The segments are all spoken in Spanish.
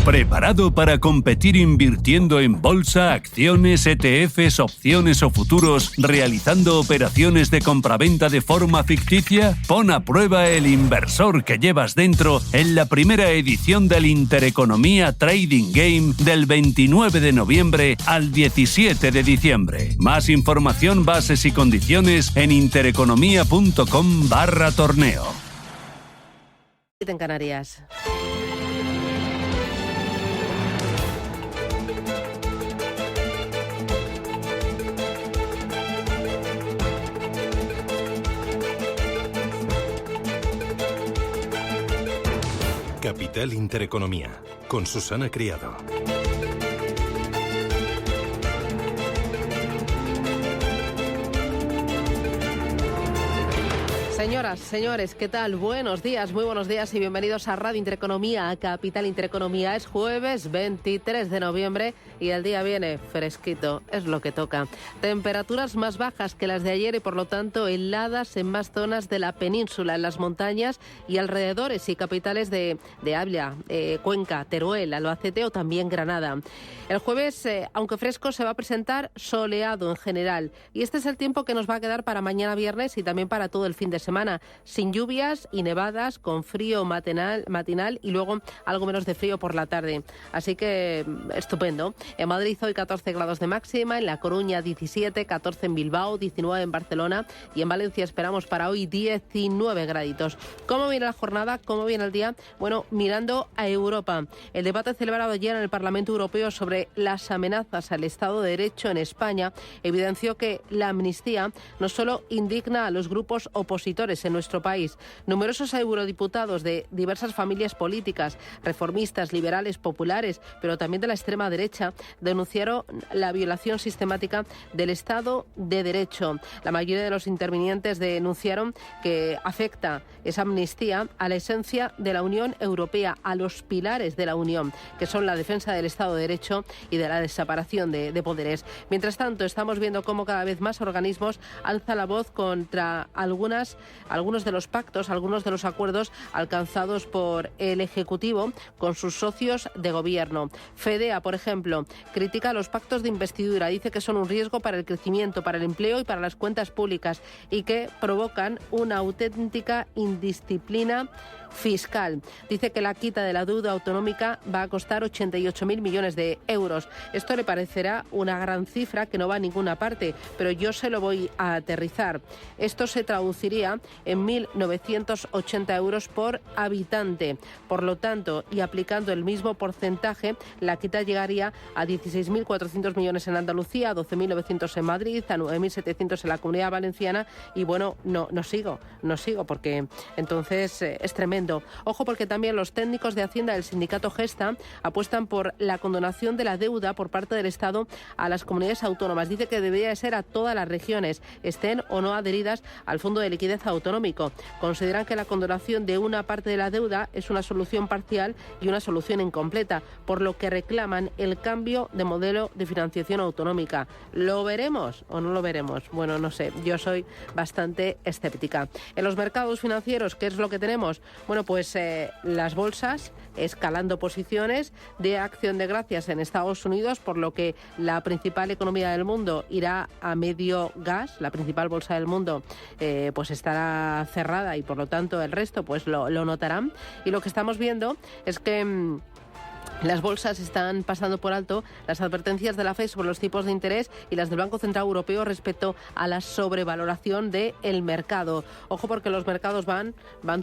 ¿Preparado para competir invirtiendo en bolsa, acciones, ETFs, opciones o futuros, realizando operaciones de compraventa de forma ficticia? Pon a prueba el inversor que llevas dentro en la primera edición del Intereconomía Trading Game del 29 de noviembre al 17 de diciembre. Más información, bases y condiciones en intereconomía.com/torneo. En Canarias. Capital Intereconomía, con Susana Criado. Señoras, señores, ¿qué tal? Buenos días, muy buenos días y bienvenidos a Radio Intereconomía, a Capital Intereconomía. Es jueves 23 de noviembre y el día viene fresquito, es lo que toca. Temperaturas más bajas que las de ayer y por lo tanto heladas en más zonas de la península, en las montañas y alrededores y capitales de Ávila, Cuenca, Teruel, Albacete o también Granada. El jueves, aunque fresco, se va a presentar soleado en general y este es el tiempo que nos va a quedar para mañana viernes y también para todo el fin de semana, sin lluvias y nevadas, con frío matinal y luego algo menos de frío por la tarde. Así que estupendo. En Madrid hoy 14 grados de máxima, en La Coruña 17, 14 en Bilbao, 19 en Barcelona y en Valencia esperamos para hoy 19 graditos. ¿Cómo viene la jornada? ¿Cómo viene el día? Bueno, mirando a Europa. El debate celebrado ayer en el Parlamento Europeo sobre las amenazas al Estado de Derecho en España evidenció que la amnistía no solo indigna a los grupos opositores en nuestro país. Numerosos eurodiputados de diversas familias políticas, reformistas, liberales, populares, pero también de la extrema derecha, denunciaron la violación sistemática del Estado de Derecho. La mayoría de los intervinientes denunciaron que afecta esa amnistía a la esencia de la Unión Europea, a los pilares de la Unión, que son la defensa del Estado de Derecho y de la separación de poderes. Mientras tanto, estamos viendo cómo cada vez más organismos alzan la voz contra algunos de los pactos, algunos de los acuerdos alcanzados por el Ejecutivo con sus socios de gobierno. FEDEA, por ejemplo, critica los pactos de investidura, dice que son un riesgo para el crecimiento, para el empleo y para las cuentas públicas y que provocan una auténtica indisciplina fiscal. Dice que la quita de la deuda autonómica va a costar 88.000 millones de euros. Esto le parecerá una gran cifra que no va a ninguna parte, pero yo se lo voy a aterrizar. Esto se traduciría en 1.980 euros por habitante. Por lo tanto, y aplicando el mismo porcentaje, la quita llegaría a 16.400 millones en Andalucía, a 12.900 en Madrid, a 9.700 en la Comunidad Valenciana y bueno, no sigo porque entonces es tremendo. Ojo porque también los técnicos de Hacienda del sindicato Gesta apuestan por la condonación de la deuda por parte del Estado a las comunidades autónomas. Dice que debería ser a todas las regiones, estén o no adheridas al Fondo de Liquidez Autonómico. Consideran que la condonación de una parte de la deuda es una solución parcial y una solución incompleta, por lo que reclaman el cambio de modelo de financiación autonómica. ¿Lo veremos o no lo veremos? Bueno, no sé, yo soy bastante escéptica. En los mercados financieros, ¿qué es lo que tenemos? Bueno, pues las bolsas escalando posiciones de Acción de Gracias en Estados Unidos, por lo que la principal economía del mundo irá a medio gas, la principal bolsa del mundo pues estará cerrada y por lo tanto el resto pues lo notarán. Y lo que estamos viendo es que las bolsas están pasando por alto las advertencias de la FED sobre los tipos de interés y las del Banco Central Europeo respecto a la sobrevaloración del mercado. Ojo porque los mercados van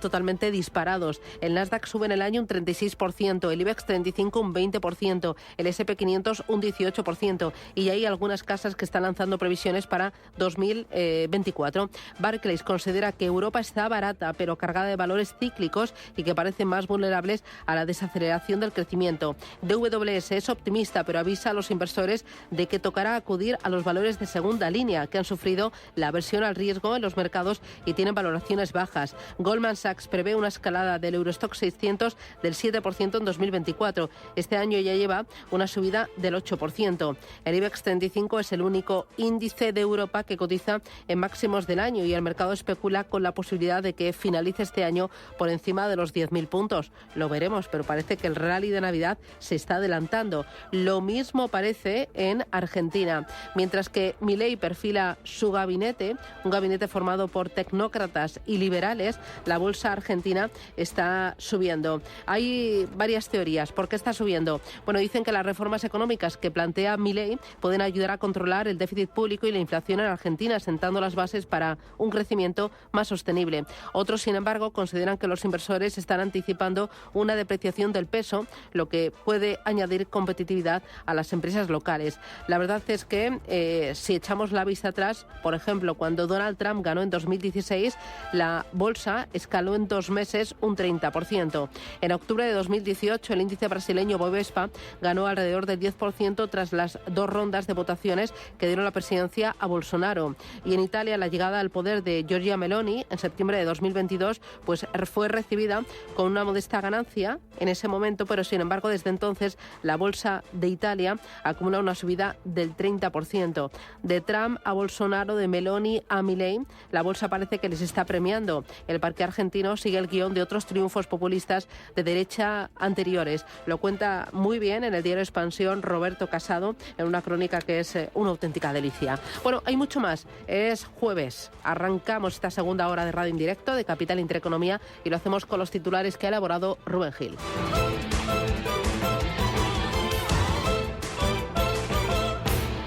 totalmente disparados. El Nasdaq sube en el año un 36%, el IBEX 35 un 20%, el S&P 500 un 18% y hay algunas casas que están lanzando previsiones para 2024. Barclays considera que Europa está barata pero cargada de valores cíclicos y que parecen más vulnerables a la desaceleración del crecimiento. DWS es optimista, pero avisa a los inversores de que tocará acudir a los valores de segunda línea, que han sufrido la aversión al riesgo en los mercados y tienen valoraciones bajas. Goldman Sachs prevé una escalada del Eurostock 600 del 7% en 2024. Este año ya lleva una subida del 8%. El IBEX 35 es el único índice de Europa que cotiza en máximos del año y el mercado especula con la posibilidad de que finalice este año por encima de los 10.000 puntos. Lo veremos, pero parece que el rally de Navidad se está adelantando. Lo mismo parece en Argentina. Mientras que Milei perfila su gabinete, un gabinete formado por tecnócratas y liberales, la bolsa argentina está subiendo. Hay varias teorías. ¿Por qué está subiendo? Bueno, dicen que las reformas económicas que plantea Milei pueden ayudar a controlar el déficit público y la inflación en Argentina, sentando las bases para un crecimiento más sostenible. Otros, sin embargo, consideran que los inversores están anticipando una depreciación del peso, lo que puede añadir competitividad a las empresas locales. La verdad es que si echamos la vista atrás, por ejemplo, cuando Donald Trump ganó en 2016, la bolsa escaló en 2 meses un 30%. En octubre de 2018, el índice brasileño Bovespa ganó alrededor del 10% tras las 2 rondas de votaciones que dieron la presidencia a Bolsonaro. Y en Italia, la llegada al poder de Giorgia Meloni en septiembre de 2022 pues fue recibida con una modesta ganancia en ese momento, pero sin embargo desde entonces la bolsa de Italia acumula una subida del 30%. De Trump a Bolsonaro, de Meloni a Milei, la bolsa parece que les está premiando. El parque argentino sigue el guión de otros triunfos populistas de derecha anteriores. Lo cuenta muy bien en el diario Expansión Roberto Casado en una crónica que es una auténtica delicia. Bueno, hay mucho más. Es jueves. Arrancamos esta segunda hora de Radio en Directo de Capital Intereconomía y lo hacemos con los titulares que ha elaborado Rubén Gil.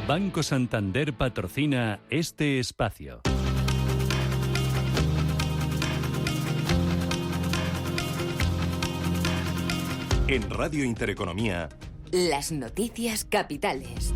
Banco Santander patrocina este espacio. En Radio Intereconomía, las noticias capitales.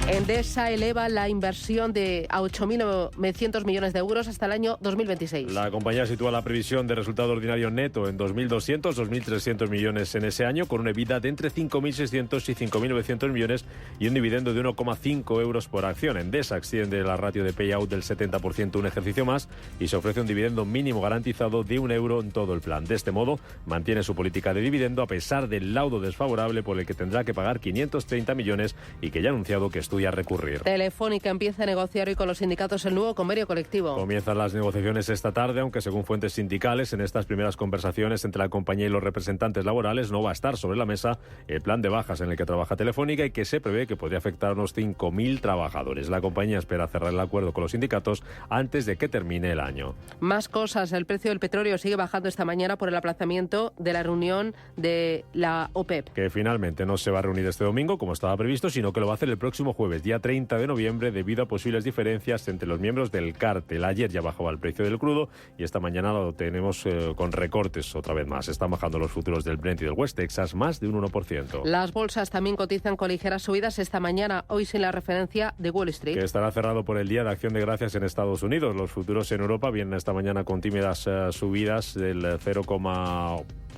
Endesa eleva la inversión a 8.900 millones de euros hasta el año 2026. La compañía sitúa la previsión de resultado ordinario neto en 2.200, 2.300 millones en ese año, con una EBITDA de entre 5.600 y 5.900 millones y un dividendo de 1,5 euros por acción. Endesa extiende la ratio de payout del 70% un ejercicio más y se ofrece un dividendo mínimo garantizado de 1 euro en todo el plan. De este modo, mantiene su política de dividendo a pesar del laudo desfavorable por el que tendrá que pagar 530 millones y que ya ha anunciado que estudia recurrir. Telefónica empieza a negociar hoy con los sindicatos el nuevo convenio colectivo. Comienzan las negociaciones esta tarde, aunque según fuentes sindicales, en estas primeras conversaciones entre la compañía y los representantes laborales no va a estar sobre la mesa el plan de bajas en el que trabaja Telefónica y que se prevé que podría afectar a unos 5.000 trabajadores. La compañía espera cerrar el acuerdo con los sindicatos antes de que termine el año. Más cosas. El precio del petróleo sigue bajando esta mañana por el aplazamiento de la reunión de la OPEP. Que finalmente no se va a reunir este domingo, como estaba previsto, sino que lo va a hacer el próximo jueves, día 30 de noviembre, debido a posibles diferencias entre los miembros del cártel. Ayer ya bajaba el precio del crudo y esta mañana lo tenemos con recortes otra vez más. Están bajando los futuros del Brent y del West Texas más de un 1%. Las bolsas también cotizan con ligeras subidas esta mañana, hoy sin la referencia de Wall Street. Que estará cerrado por el Día de Acción de Gracias en Estados Unidos. Los futuros en Europa vienen esta mañana con tímidas subidas del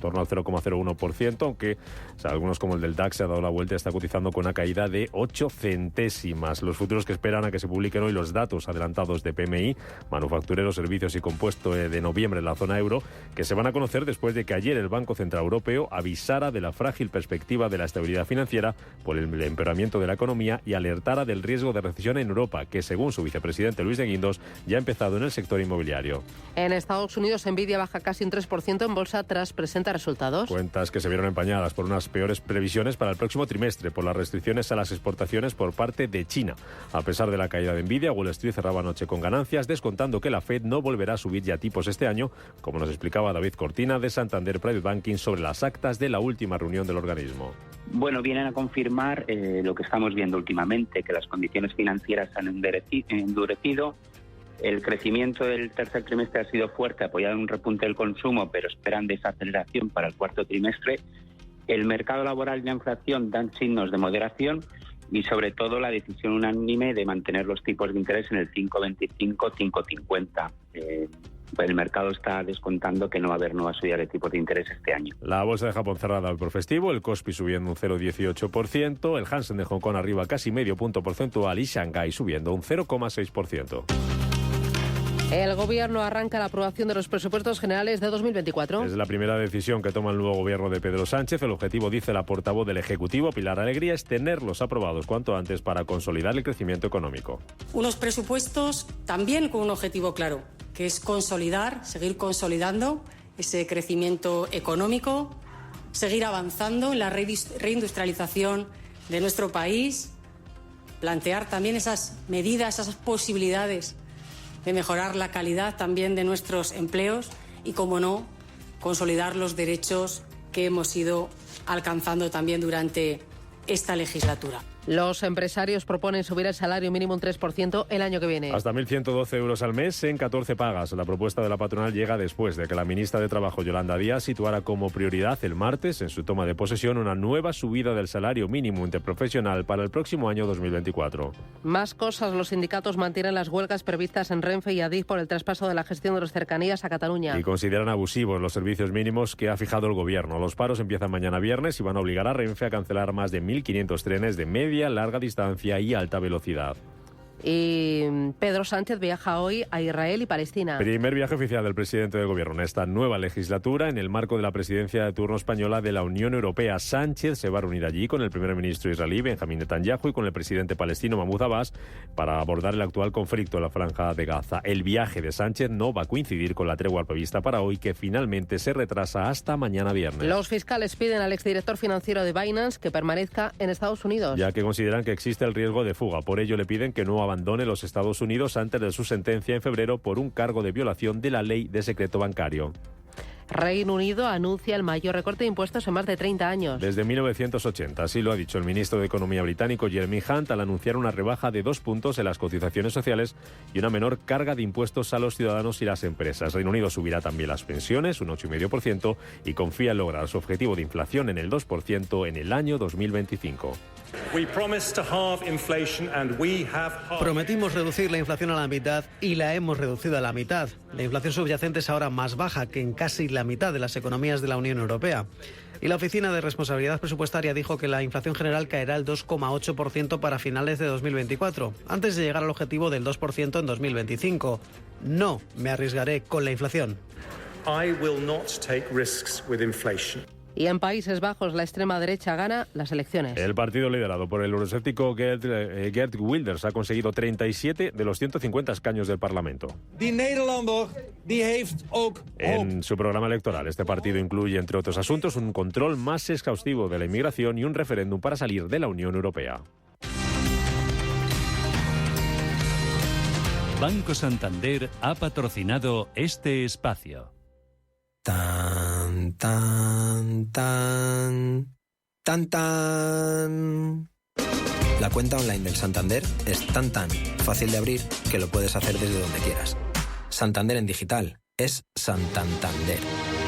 torno al 0,01%, aunque algunos como el del DAX se ha dado la vuelta y está cotizando con una caída de 8 centésimas. Los futuros que esperan a que se publiquen hoy los datos adelantados de PMI, manufactureros, servicios y compuesto de noviembre en la zona euro, que se van a conocer después de que ayer el Banco Central Europeo avisara de la frágil perspectiva de la estabilidad financiera por el empeoramiento de la economía y alertara del riesgo de recesión en Europa, que según su vicepresidente Luis de Guindos ya ha empezado en el sector inmobiliario. En Estados Unidos, Nvidia baja casi un 3% en bolsa tras presentar resultados. Cuentas que se vieron empañadas por unas peores previsiones para el próximo trimestre por las restricciones a las exportaciones por parte de China. A pesar de la caída de Nvidia, Wall Street cerraba anoche con ganancias, descontando que la Fed no volverá a subir ya tipos este año, como nos explicaba David Cortina de Santander Private Banking sobre las actas de la última reunión del organismo. Bueno, vienen a confirmar lo que estamos viendo últimamente, que las condiciones financieras han endurecido. El crecimiento del tercer trimestre ha sido fuerte, apoyado en un repunte del consumo, pero esperan desaceleración para el cuarto trimestre. El mercado laboral y la inflación dan signos de moderación y, sobre todo, la decisión unánime de mantener los tipos de interés en el 5,25, 5,50. El mercado está descontando que no va a haber nuevas subidas de tipos de interés este año. La bolsa de Japón cerrada por festivo, el Kospi subiendo un 0,18%, el Hansen de Hong Kong arriba casi medio punto porcentual y Shanghái subiendo un 0,6%. El Gobierno arranca la aprobación de los presupuestos generales de 2024. Es la primera decisión que toma el nuevo Gobierno de Pedro Sánchez. El objetivo, dice la portavoz del Ejecutivo, Pilar Alegría, es tenerlos aprobados cuanto antes para consolidar el crecimiento económico. Unos presupuestos también con un objetivo claro, que es consolidar, seguir consolidando ese crecimiento económico, seguir avanzando en la reindustrialización de nuestro país, plantear también esas medidas, esas posibilidades de mejorar la calidad también de nuestros empleos y, como no, consolidar los derechos que hemos ido alcanzando también durante esta legislatura. Los empresarios proponen subir el salario mínimo un 3% el año que viene. Hasta 1.112 euros al mes en 14 pagas. La propuesta de la patronal llega después de que la ministra de Trabajo, Yolanda Díaz, situara como prioridad el martes, en su toma de posesión, una nueva subida del salario mínimo interprofesional para el próximo año 2024. Más cosas. Los sindicatos mantienen las huelgas previstas en Renfe y Adif por el traspaso de la gestión de las cercanías a Cataluña. Y consideran abusivos los servicios mínimos que ha fijado el gobierno. Los paros empiezan mañana viernes y van a obligar a Renfe a cancelar más de 1.500 trenes de media, larga distancia y alta velocidad. Y Pedro Sánchez viaja hoy a Israel y Palestina. Primer viaje oficial del presidente del gobierno en esta nueva legislatura en el marco de la presidencia de turno española de la Unión Europea. Sánchez se va a reunir allí con el primer ministro israelí, Benjamín Netanyahu, y con el presidente palestino, Mahmoud Abbas, para abordar el actual conflicto en la franja de Gaza. El viaje de Sánchez no va a coincidir con la tregua prevista para hoy, que finalmente se retrasa hasta mañana viernes. Los fiscales piden al exdirector financiero de Binance que permanezca en Estados Unidos, ya que consideran que existe el riesgo de fuga. Por ello le piden que no abandone los Estados Unidos antes de su sentencia en febrero por un cargo de violación de la ley de secreto bancario. Reino Unido anuncia el mayor recorte de impuestos en más de 30 años. Desde 1980, así lo ha dicho el ministro de Economía británico Jeremy Hunt al anunciar una rebaja de 2 puntos en las cotizaciones sociales y una menor carga de impuestos a los ciudadanos y las empresas. Reino Unido subirá también las pensiones, un 8,5%, y confía en lograr su objetivo de inflación en el 2% en el año 2025. Prometimos reducir la inflación a la mitad y la hemos reducido a la mitad. La inflación subyacente es ahora más baja que en casi la mitad de las economías de la Unión Europea. Y la Oficina de Responsabilidad Presupuestaria dijo que la inflación general caerá al 2,8% para finales de 2024, antes de llegar al objetivo del 2% en 2025. No me arriesgaré con la inflación. I will not take risks with inflation. Y en Países Bajos, la extrema derecha gana las elecciones. El partido liderado por el euroscéptico Geert Wilders ha conseguido 37 de los 150 escaños del Parlamento. En su programa electoral, este partido incluye, entre otros asuntos, un control más exhaustivo de la inmigración y un referéndum para salir de la Unión Europea. Banco Santander ha patrocinado este espacio. Tan, tan, tan, tan, tan. La cuenta online del Santander es tan fácil de abrir que lo puedes hacer desde donde quieras. Santander en digital es Santander.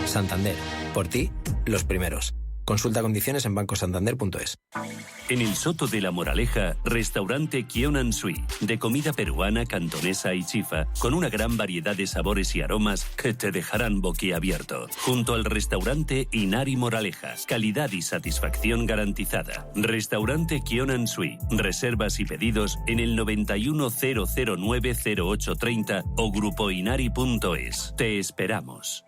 Santander, por ti, los primeros. Consulta condiciones en bancosantander.es. En el Soto de la Moraleja, restaurante Kionan Sui, de comida peruana, cantonesa y chifa, con una gran variedad de sabores y aromas que te dejarán boquiabierto. Junto al restaurante Inari Moraleja, calidad y satisfacción garantizada. Restaurante Kionan Sui, reservas y pedidos en el 910090830 o grupoinari.es. Te esperamos.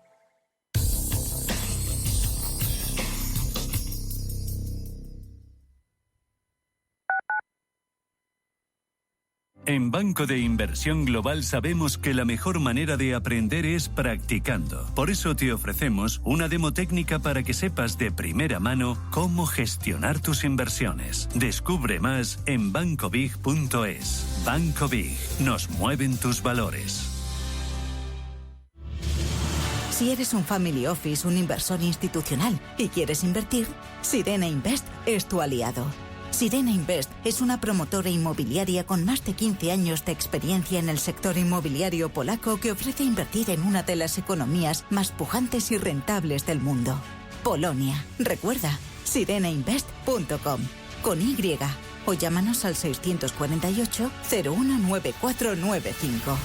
En Banco de Inversión Global sabemos que la mejor manera de aprender es practicando. Por eso te ofrecemos una demo técnica para que sepas de primera mano cómo gestionar tus inversiones. Descubre más en bancobig.es. Banco Big. Nos mueven tus valores. Si eres un family office, un inversor institucional y quieres invertir, Sirena Invest es tu aliado. Sirena Invest es una promotora inmobiliaria con más de 15 años de experiencia en el sector inmobiliario polaco que ofrece invertir en una de las economías más pujantes y rentables del mundo. Polonia. Recuerda, sirenainvest.com con Y o llámanos al 648 019495.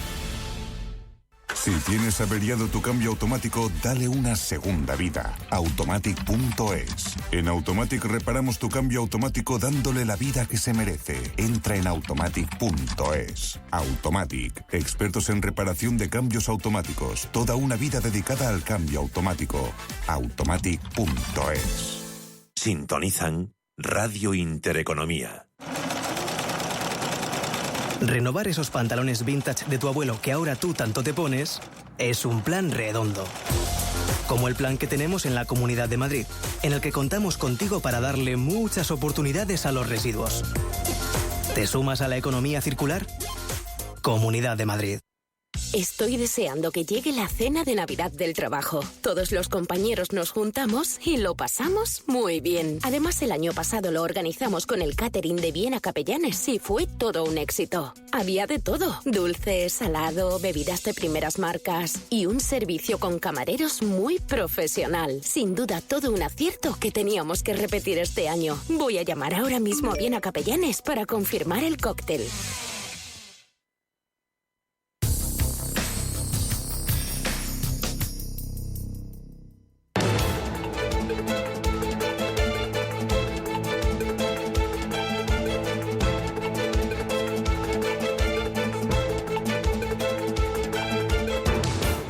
Si tienes averiado tu cambio automático, dale una segunda vida. Automatic.es. En Automatic reparamos tu cambio automático dándole la vida que se merece. Entra en Automatic.es. Automatic. Expertos en reparación de cambios automáticos. Toda una vida dedicada al cambio automático. Automatic.es. Sintonizan Radio Intereconomía. Renovar esos pantalones vintage de tu abuelo que ahora tú tanto te pones es un plan redondo. Como el plan que tenemos en la Comunidad de Madrid, en el que contamos contigo para darle muchas oportunidades a los residuos. ¿Te sumas a la economía circular? Comunidad de Madrid. Estoy deseando que llegue la cena de Navidad del trabajo. Todos los compañeros nos juntamos y lo pasamos muy bien. Además, el año pasado lo organizamos con el catering de Viena Capellanes y fue todo un éxito. Había de todo: dulce, salado, bebidas de primeras marcas y un servicio con camareros muy profesional. Sin duda, todo un acierto que teníamos que repetir este año. Voy a llamar ahora mismo a Viena Capellanes para confirmar el cóctel.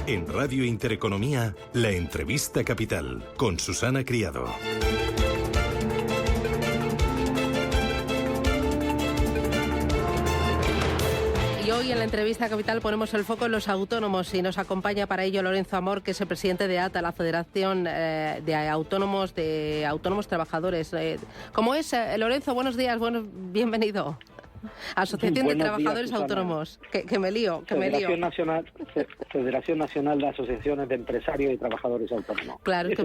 En Radio Intereconomía, la entrevista capital con Susana Criado. Y hoy en la entrevista capital ponemos el foco en los autónomos y nos acompaña para ello Lorenzo Amor, que es el presidente de ATA, la Federación de Autónomos Trabajadores. ¿Cómo es, Lorenzo? Buenos días, bienvenido. Asociación de Trabajadores Autónomos. Que me lío. Federación Nacional de Asociaciones de Empresarios y Trabajadores Autónomos. Claro, es que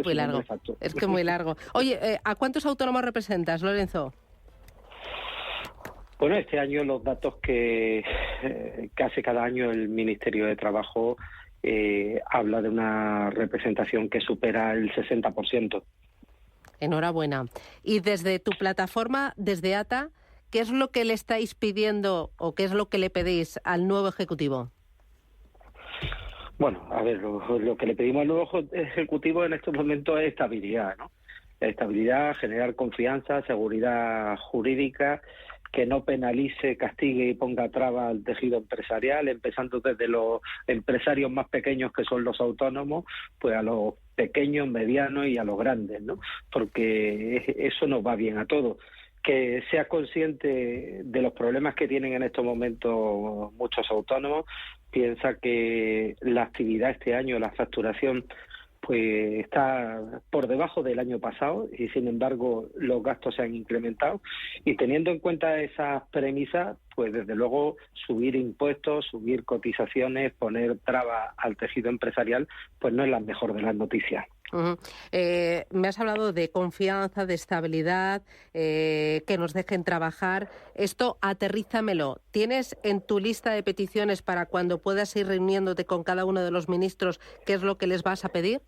es muy largo. Oye, ¿a cuántos autónomos representas, Lorenzo? Bueno, este año los datos que hace cada año el Ministerio de Trabajo habla de una representación que supera el 60%. Enhorabuena. Y desde tu plataforma, desde ATA, ¿qué es lo que le estáis pidiendo o qué es lo que le pedís al nuevo Ejecutivo? Bueno, a ver, lo que le pedimos al nuevo Ejecutivo en estos momentos es estabilidad, ¿no? Estabilidad, generar confianza, seguridad jurídica, que no penalice, castigue y ponga trabas al tejido empresarial, empezando desde los empresarios más pequeños, que son los autónomos, pues a los pequeños, medianos y a los grandes, ¿no? Porque eso nos va bien a todos. Que sea consciente de los problemas que tienen en estos momentos muchos autónomos. Piensa que la actividad este año, la facturación, pues está por debajo del año pasado y sin embargo los gastos se han incrementado, y teniendo en cuenta esas premisas, pues desde luego subir impuestos, subir cotizaciones, poner trabas al tejido empresarial, pues no es la mejor de las noticias. Uh-huh. Me has hablado de confianza, de estabilidad, que nos dejen trabajar. Esto aterrízamelo. ¿Tienes en tu lista de peticiones para cuando puedas ir reuniéndote con cada uno de los ministros qué es lo que les vas a pedir?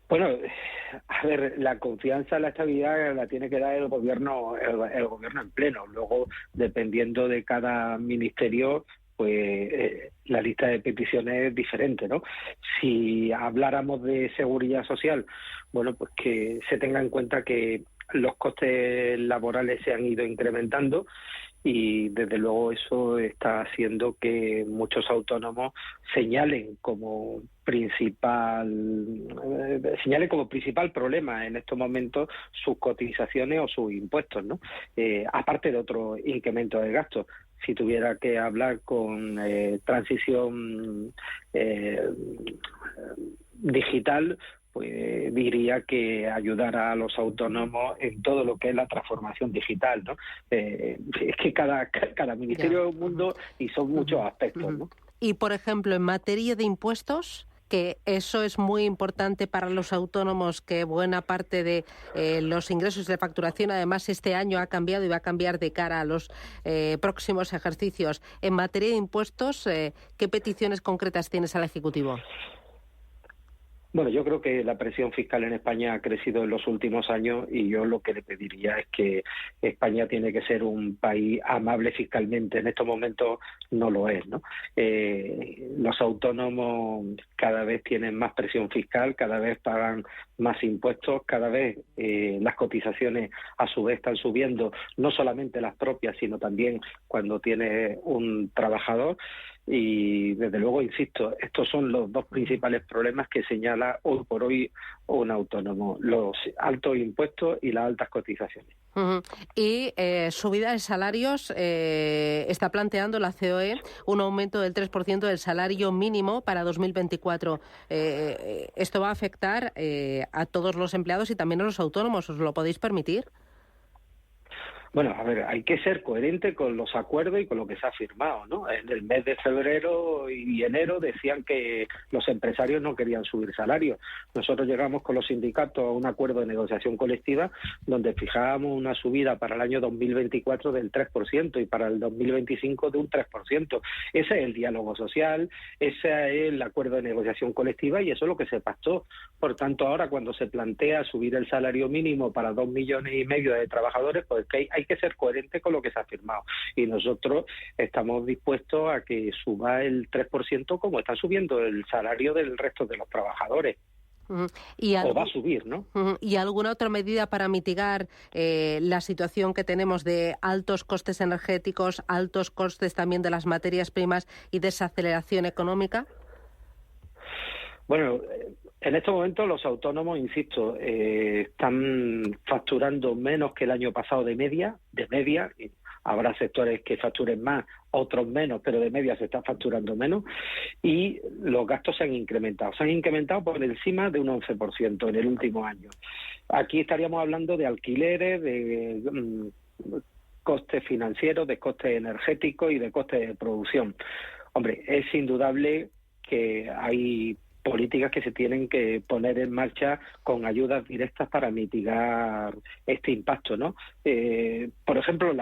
Bueno, a ver, la confianza, la estabilidad la tiene que dar el gobierno en pleno. Luego, dependiendo de cada ministerio, pues la lista de peticiones es diferente, ¿no? Si habláramos de seguridad social, bueno, pues que se tenga en cuenta que los costes laborales se han ido incrementando y desde luego eso está haciendo que muchos autónomos señalen como principal problema en estos momentos sus cotizaciones o sus impuestos, ¿no? Aparte de otro incremento de gastos. Si tuviera que hablar con transición digital, pues diría que ayudar a los autónomos en todo lo que es la transformación digital, ¿no? Es que cada ministerio es un mundo y son muchos aspectos, ¿no? Y, por ejemplo, en materia de impuestos, que eso es muy importante para los autónomos, que buena parte de los ingresos de facturación, además, este año ha cambiado y va a cambiar de cara a los próximos ejercicios. En materia de impuestos, ¿qué peticiones concretas tienes al Ejecutivo? Bueno, yo creo que la presión fiscal en España ha crecido en los últimos años y yo lo que le pediría es que España tiene que ser un país amable fiscalmente. En estos momentos no lo es, ¿no? Los autónomos cada vez tienen más presión fiscal, cada vez pagan más impuestos, cada vez las cotizaciones a su vez están subiendo, no solamente las propias, sino también cuando tiene un trabajador. Y desde luego, insisto, estos son los dos principales problemas que señala hoy por hoy un autónomo: los altos impuestos y las altas cotizaciones. Y subida de salarios, está planteando la COE un aumento del 3% del salario mínimo para 2024. ¿Esto va a afectar a todos los empleados y también a los autónomos? ¿Os lo podéis permitir? Bueno, a ver, hay que ser coherente con los acuerdos y con lo que se ha firmado, ¿no? En el mes de febrero y enero decían que los empresarios no querían subir salarios. Nosotros llegamos con los sindicatos a un acuerdo de negociación colectiva donde fijábamos una subida para el año 2024 del 3% y para el 2025 de un 3%. Ese es el diálogo social, ese es el acuerdo de negociación colectiva y eso es lo que se pactó. Por tanto, ahora cuando se plantea subir el salario mínimo para 2,5 millones de trabajadores, pues que hay que ser coherente con lo que se ha firmado. Y nosotros estamos dispuestos a que suba el 3% como está subiendo el salario del resto de los trabajadores. O va a subir, ¿no? ¿Y alguna otra medida para mitigar la situación que tenemos de altos costes energéticos, altos costes también de las materias primas y desaceleración económica? Bueno, en estos momentos los autónomos, insisto, están facturando menos que el año pasado de media. Y habrá sectores que facturen más, otros menos, pero de media se está facturando menos. Y los gastos se han incrementado. Se han incrementado por encima de un 11% en el último año. Aquí estaríamos hablando de alquileres, de costes financieros, de costes energéticos y de costes de producción. Hombre, es indudable que hay políticas que se tienen que poner en marcha con ayudas directas para mitigar este impacto, ¿no? Por ejemplo,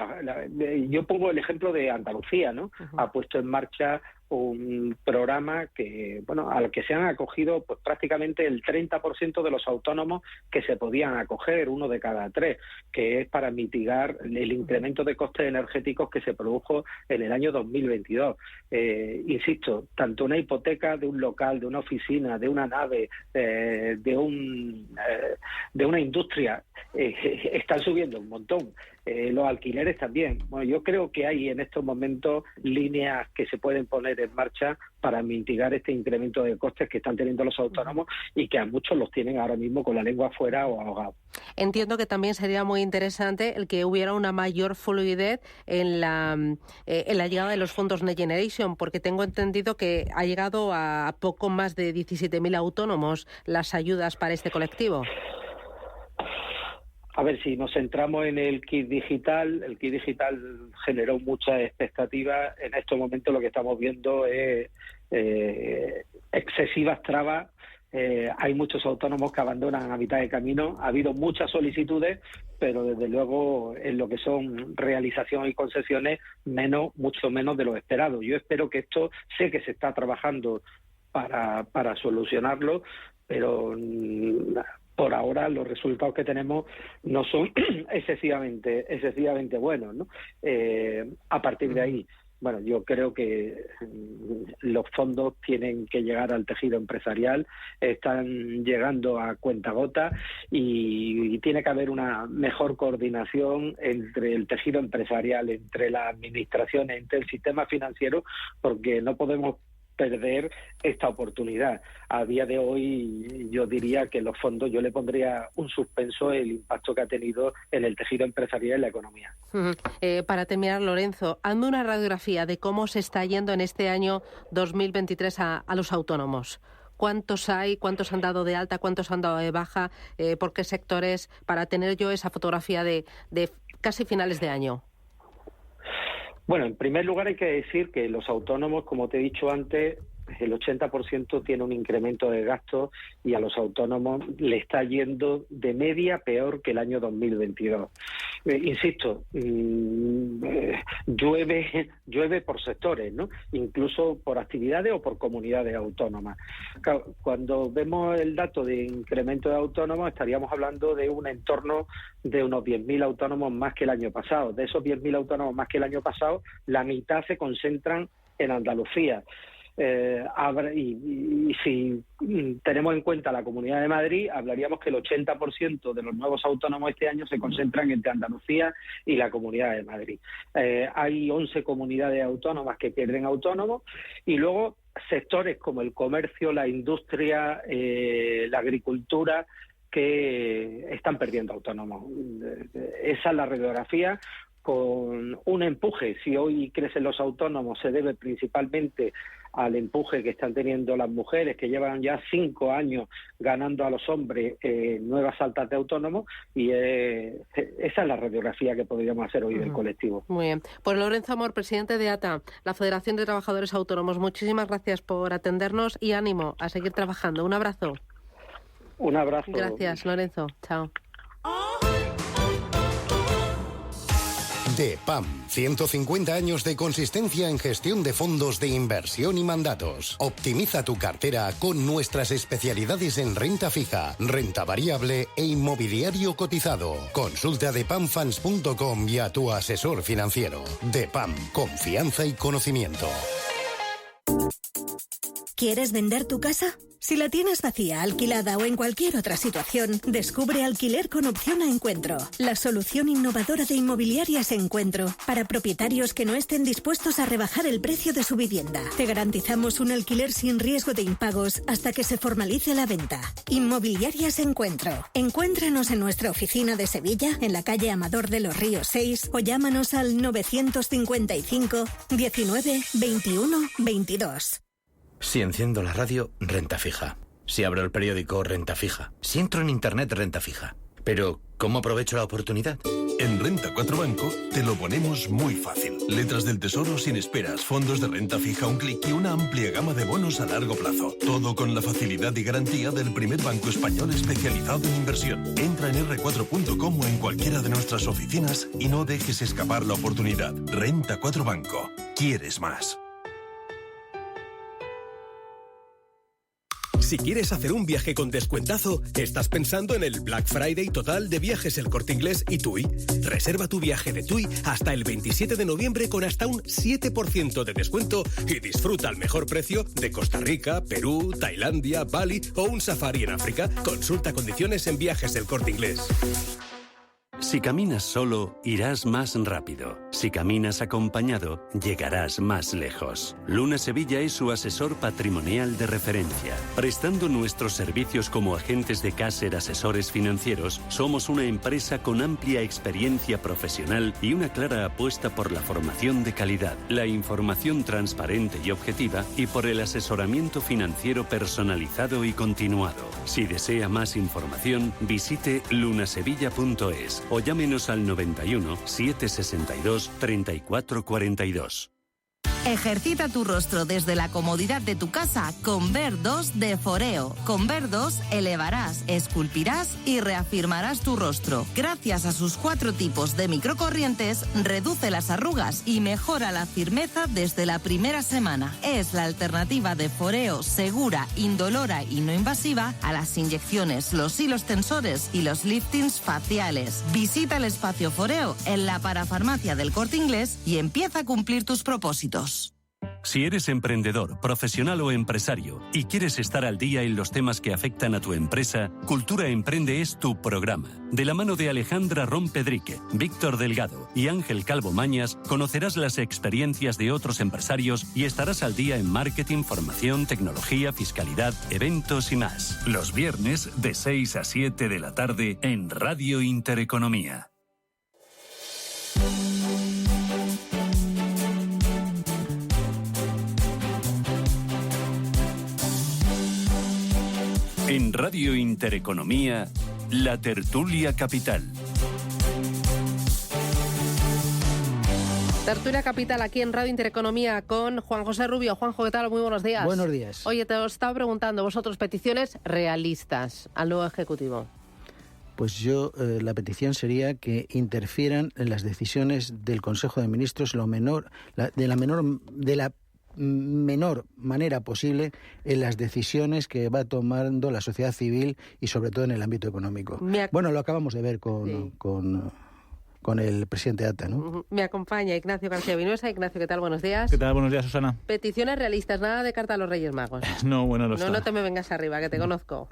yo pongo el ejemplo de Andalucía, ¿no? Ha puesto en marcha un programa que, bueno, al que se han acogido pues prácticamente el 30% de los autónomos que se podían acoger, 1 de cada 3, que es para mitigar el incremento de costes energéticos que se produjo en el año 2022. Insisto, tanto una hipoteca de un local, de una oficina, de una nave, de una industria, están subiendo un montón. Los alquileres también. Bueno, yo creo que hay en estos momentos líneas que se pueden poner en marcha para mitigar este incremento de costes que están teniendo los autónomos y que a muchos los tienen ahora mismo con la lengua afuera o ahogados. Entiendo que también sería muy interesante el que hubiera una mayor fluidez en la llegada de los fondos Next Generation, porque tengo entendido que ha llegado a poco más de 17.000 autónomos las ayudas para este colectivo. A ver, si nos centramos en el kit digital, el kit digital generó muchas expectativas. En estos momentos lo que estamos viendo es excesivas trabas. Hay muchos autónomos que abandonan a mitad de camino. Ha habido muchas solicitudes, pero desde luego en lo que son realización y concesiones, mucho menos de lo esperado. Yo espero que esto, sé que se está trabajando para solucionarlo, pero por ahora los resultados que tenemos no son excesivamente buenos, ¿no? A partir de ahí, bueno, yo creo que los fondos tienen que llegar al tejido empresarial, están llegando a cuentagotas y tiene que haber una mejor coordinación entre el tejido empresarial, entre las administraciones, entre el sistema financiero, porque no podemos perder esta oportunidad. A día de hoy yo diría que los fondos, yo le pondría un suspenso el impacto que ha tenido en el tejido empresarial y en la economía. Para terminar, Lorenzo, hazme una radiografía de cómo se está yendo en este año 2023 a los autónomos. ¿Cuántos hay? ¿Cuántos han dado de alta? ¿Cuántos han dado de baja? ¿Por qué sectores? Para tener yo esa fotografía de casi finales de año. Bueno, en primer lugar hay que decir que los autónomos, como te he dicho antes, el 80% tiene un incremento de gastos y a los autónomos le está yendo de media peor que el año 2022. Insisto, llueve por sectores, ¿no? Incluso por actividades o por comunidades autónomas. Claro, cuando vemos el dato de incremento de autónomos, estaríamos hablando de un entorno de unos 10.000 autónomos más que el año pasado. De esos 10.000 autónomos más que el año pasado, la mitad se concentran en Andalucía. y si tenemos en cuenta la Comunidad de Madrid, hablaríamos que el 80% de los nuevos autónomos este año se concentran entre Andalucía y la Comunidad de Madrid. Hay 11 comunidades autónomas que pierden autónomos, y luego sectores como el comercio, la industria, la agricultura, que están perdiendo autónomos. Esa es la radiografía, con un empuje. Si hoy crecen los autónomos, se debe principalmente al empuje que están teniendo las mujeres, que llevan ya 5 años ganando a los hombres nuevas altas de autónomos, y esa es la radiografía que podríamos hacer hoy del colectivo. Muy bien. Pues Lorenzo Amor, presidente de ATA, la Federación de Trabajadores Autónomos, muchísimas gracias por atendernos y ánimo a seguir trabajando. Un abrazo. Un abrazo. Gracias, Lorenzo. Chao. DEPAM, 150 años de consistencia en gestión de fondos de inversión y mandatos. Optimiza tu cartera con nuestras especialidades en renta fija, renta variable e inmobiliario cotizado. Consulta depamfans.com y a tu asesor financiero. DEPAM, confianza y conocimiento. ¿Quieres vender tu casa? Si la tienes vacía, alquilada o en cualquier otra situación, descubre Alquiler con Opción a Encuentro, la solución innovadora de inmobiliarias Encuentro para propietarios que no estén dispuestos a rebajar el precio de su vivienda. Te garantizamos un alquiler sin riesgo de impagos hasta que se formalice la venta. Inmobiliarias Encuentro. Encuéntranos en nuestra oficina de Sevilla, en la calle Amador de los Ríos 6, o llámanos al 955 19 21 22. Si enciendo la radio, renta fija. Si abro el periódico, renta fija. Si entro en internet, renta fija. Pero, ¿cómo aprovecho la oportunidad? En Renta 4 Banco te lo ponemos muy fácil. Letras del Tesoro sin esperas, fondos de renta fija, un clic y una amplia gama de bonos a largo plazo. Todo con la facilidad y garantía del primer banco español especializado en inversión. Entra en r4.com o en cualquiera de nuestras oficinas y no dejes escapar la oportunidad. Renta 4 Banco. ¿Quieres más? Si quieres hacer un viaje con descuentazo, estás pensando en el Black Friday total de Viajes El Corte Inglés y TUI. Reserva tu viaje de TUI hasta el 27 de noviembre con hasta un 7% de descuento y disfruta al mejor precio de Costa Rica, Perú, Tailandia, Bali o un safari en África. Consulta condiciones en Viajes El Corte Inglés. Si caminas solo, irás más rápido. Si caminas acompañado, llegarás más lejos. Luna Sevilla es su asesor patrimonial de referencia. Prestando nuestros servicios como agentes de Caser Asesores Financieros, somos una empresa con amplia experiencia profesional y una clara apuesta por la formación de calidad, la información transparente y objetiva y por el asesoramiento financiero personalizado y continuado. Si desea más información, visite lunasevilla.es o llámenos al 91 762 3442. Ejercita tu rostro desde la comodidad de tu casa con Ver2 de Foreo. Con Ver2 elevarás, esculpirás y reafirmarás tu rostro. Gracias a sus 4 tipos de microcorrientes, reduce las arrugas y mejora la firmeza desde la primera semana. Es la alternativa de Foreo segura, indolora y no invasiva a las inyecciones, los hilos tensores y los liftings faciales. Visita el espacio Foreo en la parafarmacia del Corte Inglés y empieza a cumplir tus propósitos. Si eres emprendedor, profesional o empresario y quieres estar al día en los temas que afectan a tu empresa, Cultura Emprende es tu programa. De la mano de Alejandra Rompedrique, Víctor Delgado y Ángel Calvo Mañas, conocerás las experiencias de otros empresarios y estarás al día en marketing, formación, tecnología, fiscalidad, eventos y más. Los viernes de 6 a 7 de la tarde en Radio Intereconomía. En Radio Intereconomía, La Tertulia Capital. Tertulia Capital aquí en Radio Intereconomía con Juan José Rubio. Juanjo, ¿qué tal? Muy buenos días. Buenos días. Oye, te os estaba preguntando, vosotros, peticiones realistas al nuevo Ejecutivo. Pues yo, la petición sería que interfieran en las decisiones del Consejo de Ministros de la menor manera posible en las decisiones que va tomando la sociedad civil y sobre todo en el ámbito económico. Bueno, lo acabamos de ver con con el presidente ATA, ¿no? Me acompaña Ignacio García Vinuesa. Ignacio, ¿qué tal? Buenos días. ¿Qué tal? Buenos días, Susana. Peticiones realistas, nada de carta a los Reyes Magos. No, bueno, no te me vengas arriba, que te conozco.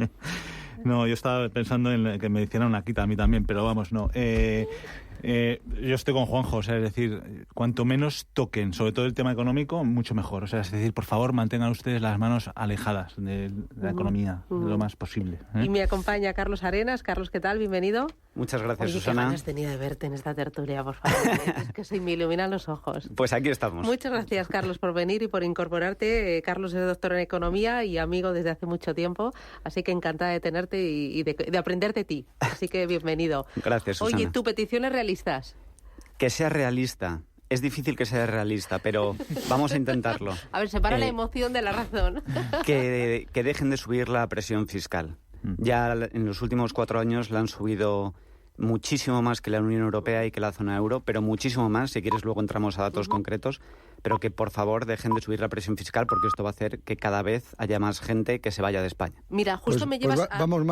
No, yo estaba pensando en que me hicieran una quita a mí también, pero vamos, no. Yo estoy con Juanjo, o sea, es decir, cuanto menos toquen, sobre todo el tema económico, mucho mejor. O sea, es decir, por favor, mantengan ustedes las manos alejadas de la economía lo más posible. Y me acompaña Carlos Arenas. Carlos, ¿qué tal? Bienvenido. Muchas gracias, Oye, Susana. Qué ganas tenía de verte en esta tertulia, por favor. Es que se me iluminan los ojos. Pues aquí estamos. Muchas gracias, Carlos, por venir y por incorporarte. Carlos es doctor en Economía y amigo desde hace mucho tiempo, así que encantada de tenerte y de aprender de ti. Así que bienvenido. Gracias, Susana. Oye, ¿tu peticiones realistas? Que sea realista. Es difícil que sea realista, pero vamos a intentarlo. A ver, separa la emoción de la razón. Que dejen de subir la presión fiscal. Ya en los últimos 4 años la han subido muchísimo más que la Unión Europea y que la zona euro, pero muchísimo más. Si quieres luego entramos a datos concretos. Pero que por favor dejen de subir la presión fiscal porque esto va a hacer que cada vez haya más gente que se vaya de España. Mira, justo me llevas Vamos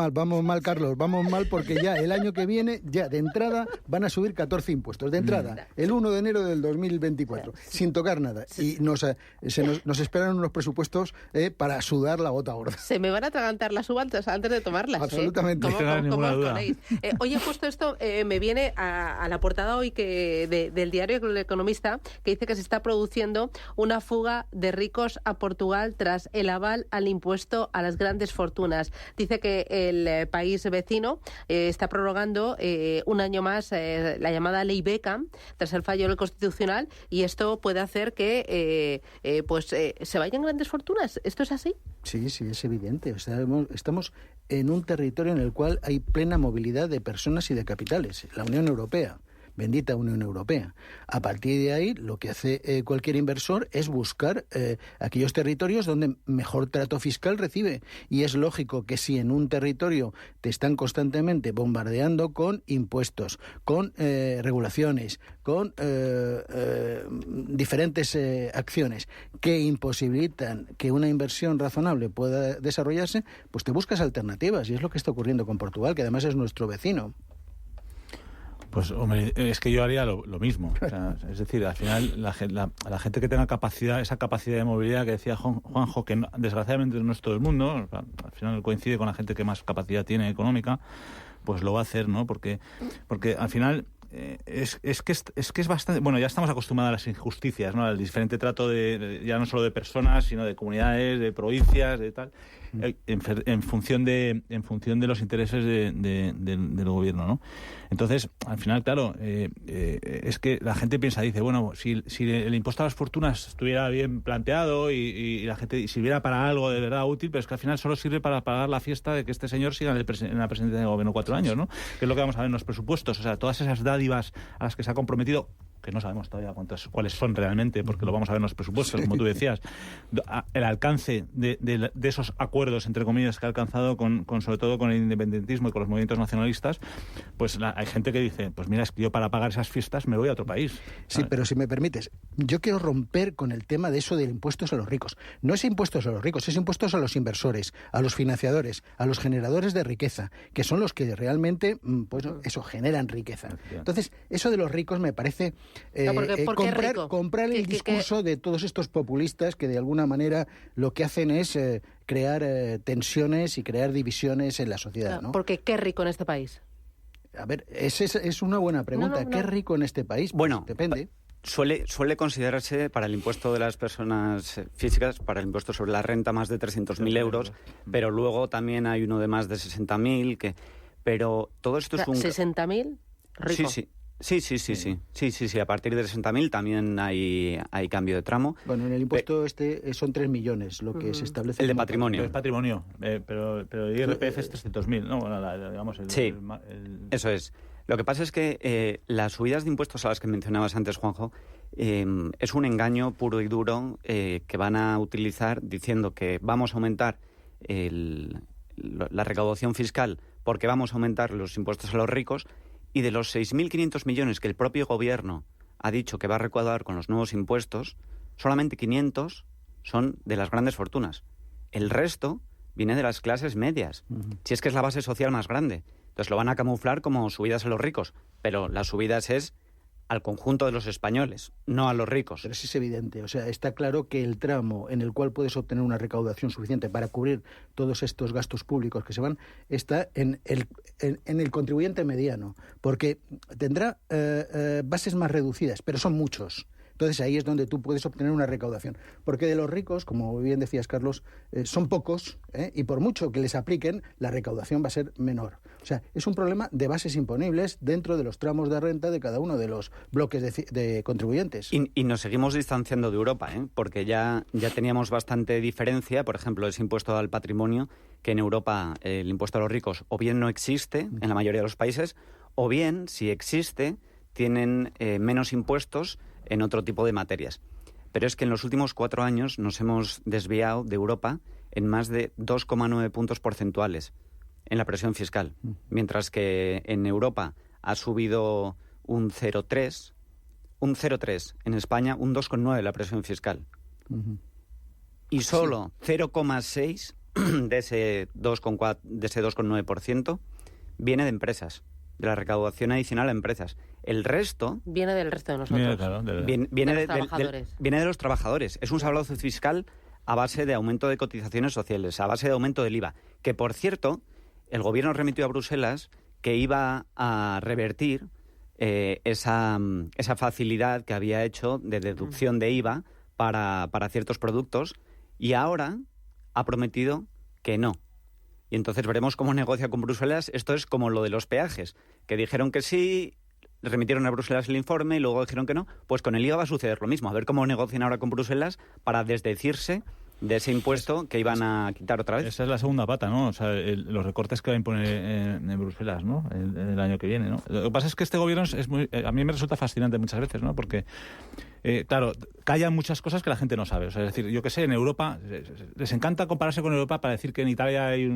mal, Carlos, vamos mal porque ya el año que viene, ya de entrada, van a subir 14 impuestos. De entrada, el 1 de enero del 2024, sin tocar nada. Y nos esperan unos presupuestos para sudar la gota gorda. Se me van a atragantar las uvas antes de tomarlas. Absolutamente. ¿Cómo os ponéis? Oye, justo esto me viene a la portada hoy del diario El Economista, que dice que se está produciendo una fuga de ricos a Portugal tras el aval al impuesto a las grandes fortunas. Dice que el país vecino está prorrogando un año más la llamada Ley Beckham tras el fallo del Constitucional, y esto puede hacer que se vayan grandes fortunas. ¿Esto es así? Sí, es evidente. O sea, estamos en un territorio en el cual hay plena movilidad de personas y de capitales. La Unión Europea. Bendita Unión Europea. A partir de ahí, lo que hace cualquier inversor es buscar aquellos territorios donde mejor trato fiscal recibe. Y es lógico que si en un territorio te están constantemente bombardeando con impuestos, con regulaciones, con diferentes acciones que imposibilitan que una inversión razonable pueda desarrollarse, pues te buscas alternativas. Y es lo que está ocurriendo con Portugal, que además es nuestro vecino. Pues, hombre, es que yo haría lo mismo. O sea, es decir, al final, la gente que tenga esa capacidad de movilidad que decía Juanjo, que desgraciadamente no es todo el mundo, al final coincide con la gente que más capacidad tiene económica, pues lo va a hacer, ¿no? Porque al final es que es bastante... Bueno, ya estamos acostumbrados a las injusticias, ¿no? Al diferente trato ya no solo de personas, sino de comunidades, de provincias, de tal, en función de los intereses del gobierno, ¿no? Entonces, al final, claro, es que la gente dice, bueno, si el impuesto a las fortunas estuviera bien planteado y la gente sirviera para algo de verdad útil, pero es que al final solo sirve para pagar la fiesta de que este señor siga en la presidencia del gobierno 4 años, ¿no? Que es lo que vamos a ver en los presupuestos. O sea, todas esas dádivas a las que se ha comprometido, que no sabemos todavía cuáles son realmente, porque lo vamos a ver en los presupuestos, como tú decías, el alcance de esos acuerdos, entre comillas, que ha alcanzado sobre todo con el independentismo y con los movimientos nacionalistas, pues hay gente que dice, pues mira, es que yo para pagar esas fiestas me voy a otro país. Sí, pero si me permites, yo quiero romper con el tema de eso de impuestos a los ricos. No es impuestos a los ricos, es impuestos a los inversores, a los financiadores, a los generadores de riqueza, que son los que realmente, pues eso, generan riqueza. Entonces, eso de los ricos me parece... comprar el discurso de todos estos populistas que de alguna manera lo que hacen es crear tensiones y crear divisiones en la sociedad, ¿no? Porque ¿qué rico en este país? A ver, es una buena pregunta. ¿Qué rico en este país? Bueno, pues depende. Suele considerarse para el impuesto de las personas físicas, para el impuesto sobre la renta, más de 300.000 euros, pero luego también hay uno de más de 60.000, pero todo esto es un... ¿60.000? Rico. Sí. A partir de 60.000 también hay cambio de tramo. Bueno, en el impuesto son 3 millones lo que se establece. El de patrimonio. Es patrimonio, pero el IRPF es 300.000, ¿no? Bueno, digamos eso es. Lo que pasa es que las subidas de impuestos a las que mencionabas antes, Juanjo, es un engaño puro y duro que van a utilizar diciendo que vamos a aumentar la recaudación fiscal porque vamos a aumentar los impuestos a los ricos, y de los 6.500 millones que el propio gobierno ha dicho que va a recaudar con los nuevos impuestos, solamente 500 son de las grandes fortunas. El resto viene de las clases medias, si es que es la base social más grande. Entonces lo van a camuflar como subidas a los ricos, pero las subidas es al conjunto de los españoles, no a los ricos. Pero eso es evidente. O sea, está claro que el tramo en el cual puedes obtener una recaudación suficiente para cubrir todos estos gastos públicos que se van, está en el contribuyente mediano, porque tendrá bases más reducidas, pero son muchos. Entonces ahí es donde tú puedes obtener una recaudación. Porque de los ricos, como bien decías, Carlos, son pocos, y por mucho que les apliquen, la recaudación va a ser menor. O sea, es un problema de bases imponibles dentro de los tramos de renta de cada uno de los bloques de contribuyentes. Y nos seguimos distanciando de Europa, porque ya teníamos bastante diferencia. Por ejemplo, ese impuesto al patrimonio, que en Europa el impuesto a los ricos o bien no existe en la mayoría de los países, o bien, si existe, tienen menos impuestos en otro tipo de materias. Pero es que en los últimos 4 años nos hemos desviado de Europa en más de 2,9 puntos porcentuales en la presión fiscal, mientras que en Europa ha subido un 0,3, en España un 2,9 la presión fiscal. Y solo 0,6 de ese 2,9% viene de empresas, de la recaudación adicional a empresas. El resto... Viene del resto de nosotros. Viene de los trabajadores. Es un sablazo fiscal a base de aumento de cotizaciones sociales, a base de aumento del IVA. Que, por cierto, el gobierno remitió a Bruselas que iba a revertir esa facilidad que había hecho de deducción de IVA para ciertos productos, y ahora ha prometido que no. Y entonces veremos cómo negocia con Bruselas. Esto es como lo de los peajes, que dijeron que sí, remitieron a Bruselas el informe y luego dijeron que no. Pues con el IVA va a suceder lo mismo. A ver cómo negocian ahora con Bruselas para desdecirse de ese impuesto que iban a quitar otra vez. Esa es la segunda pata, ¿no? O sea, los recortes que va a imponer en Bruselas, ¿no? El año que viene, ¿no? Lo que pasa es que este gobierno es muy... A mí me resulta fascinante muchas veces, ¿no? Porque... claro, callan muchas cosas que la gente no sabe. O sea, es decir, yo que sé, en Europa les encanta compararse con Europa para decir que en Italia hay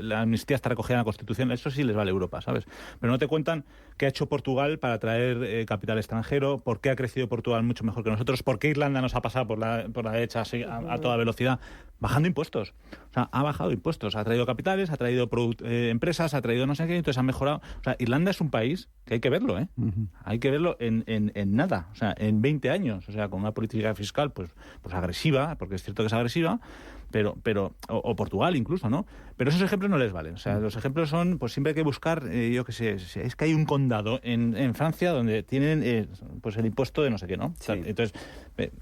la amnistía está recogida en la Constitución. Eso sí les vale Europa, ¿sabes? Pero no te cuentan qué ha hecho Portugal para atraer capital extranjero, por qué ha crecido Portugal mucho mejor que nosotros, por qué Irlanda nos ha pasado por la derecha así, a toda velocidad, bajando impuestos. O sea, ha bajado impuestos, ha traído capitales, ha traído empresas, ha traído no sé qué, entonces ha mejorado. O sea, Irlanda es un país que hay que verlo, ¿eh? Hay que verlo en nada, o sea, en 20 años, o sea, con una política fiscal pues agresiva, porque es cierto que es agresiva, pero o Portugal incluso, ¿no? Pero esos ejemplos no les valen. O sea, los ejemplos son, pues siempre hay que buscar, yo qué sé, es que hay un condado en Francia donde tienen pues el impuesto de no sé qué, ¿no? Sí. Entonces,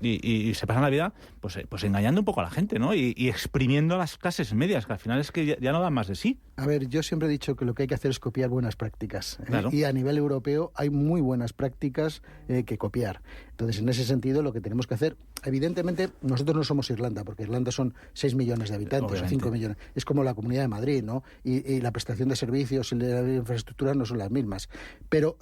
y se pasan la vida pues engañando un poco a la gente, ¿no? Y exprimiendo a las clases medias, que al final es que ya no dan más de sí. A ver, yo siempre he dicho que lo que hay que hacer es copiar buenas prácticas. Claro. Y a nivel europeo hay muy buenas prácticas que copiar. Entonces, en ese sentido, lo que tenemos que hacer, evidentemente, nosotros no somos Irlanda, porque Irlanda son 6 millones de habitantes, obviamente. 5 millones. Es como la Comunidad de Madrid, ¿no? Y la prestación de servicios y la infraestructura no son las mismas. Pero,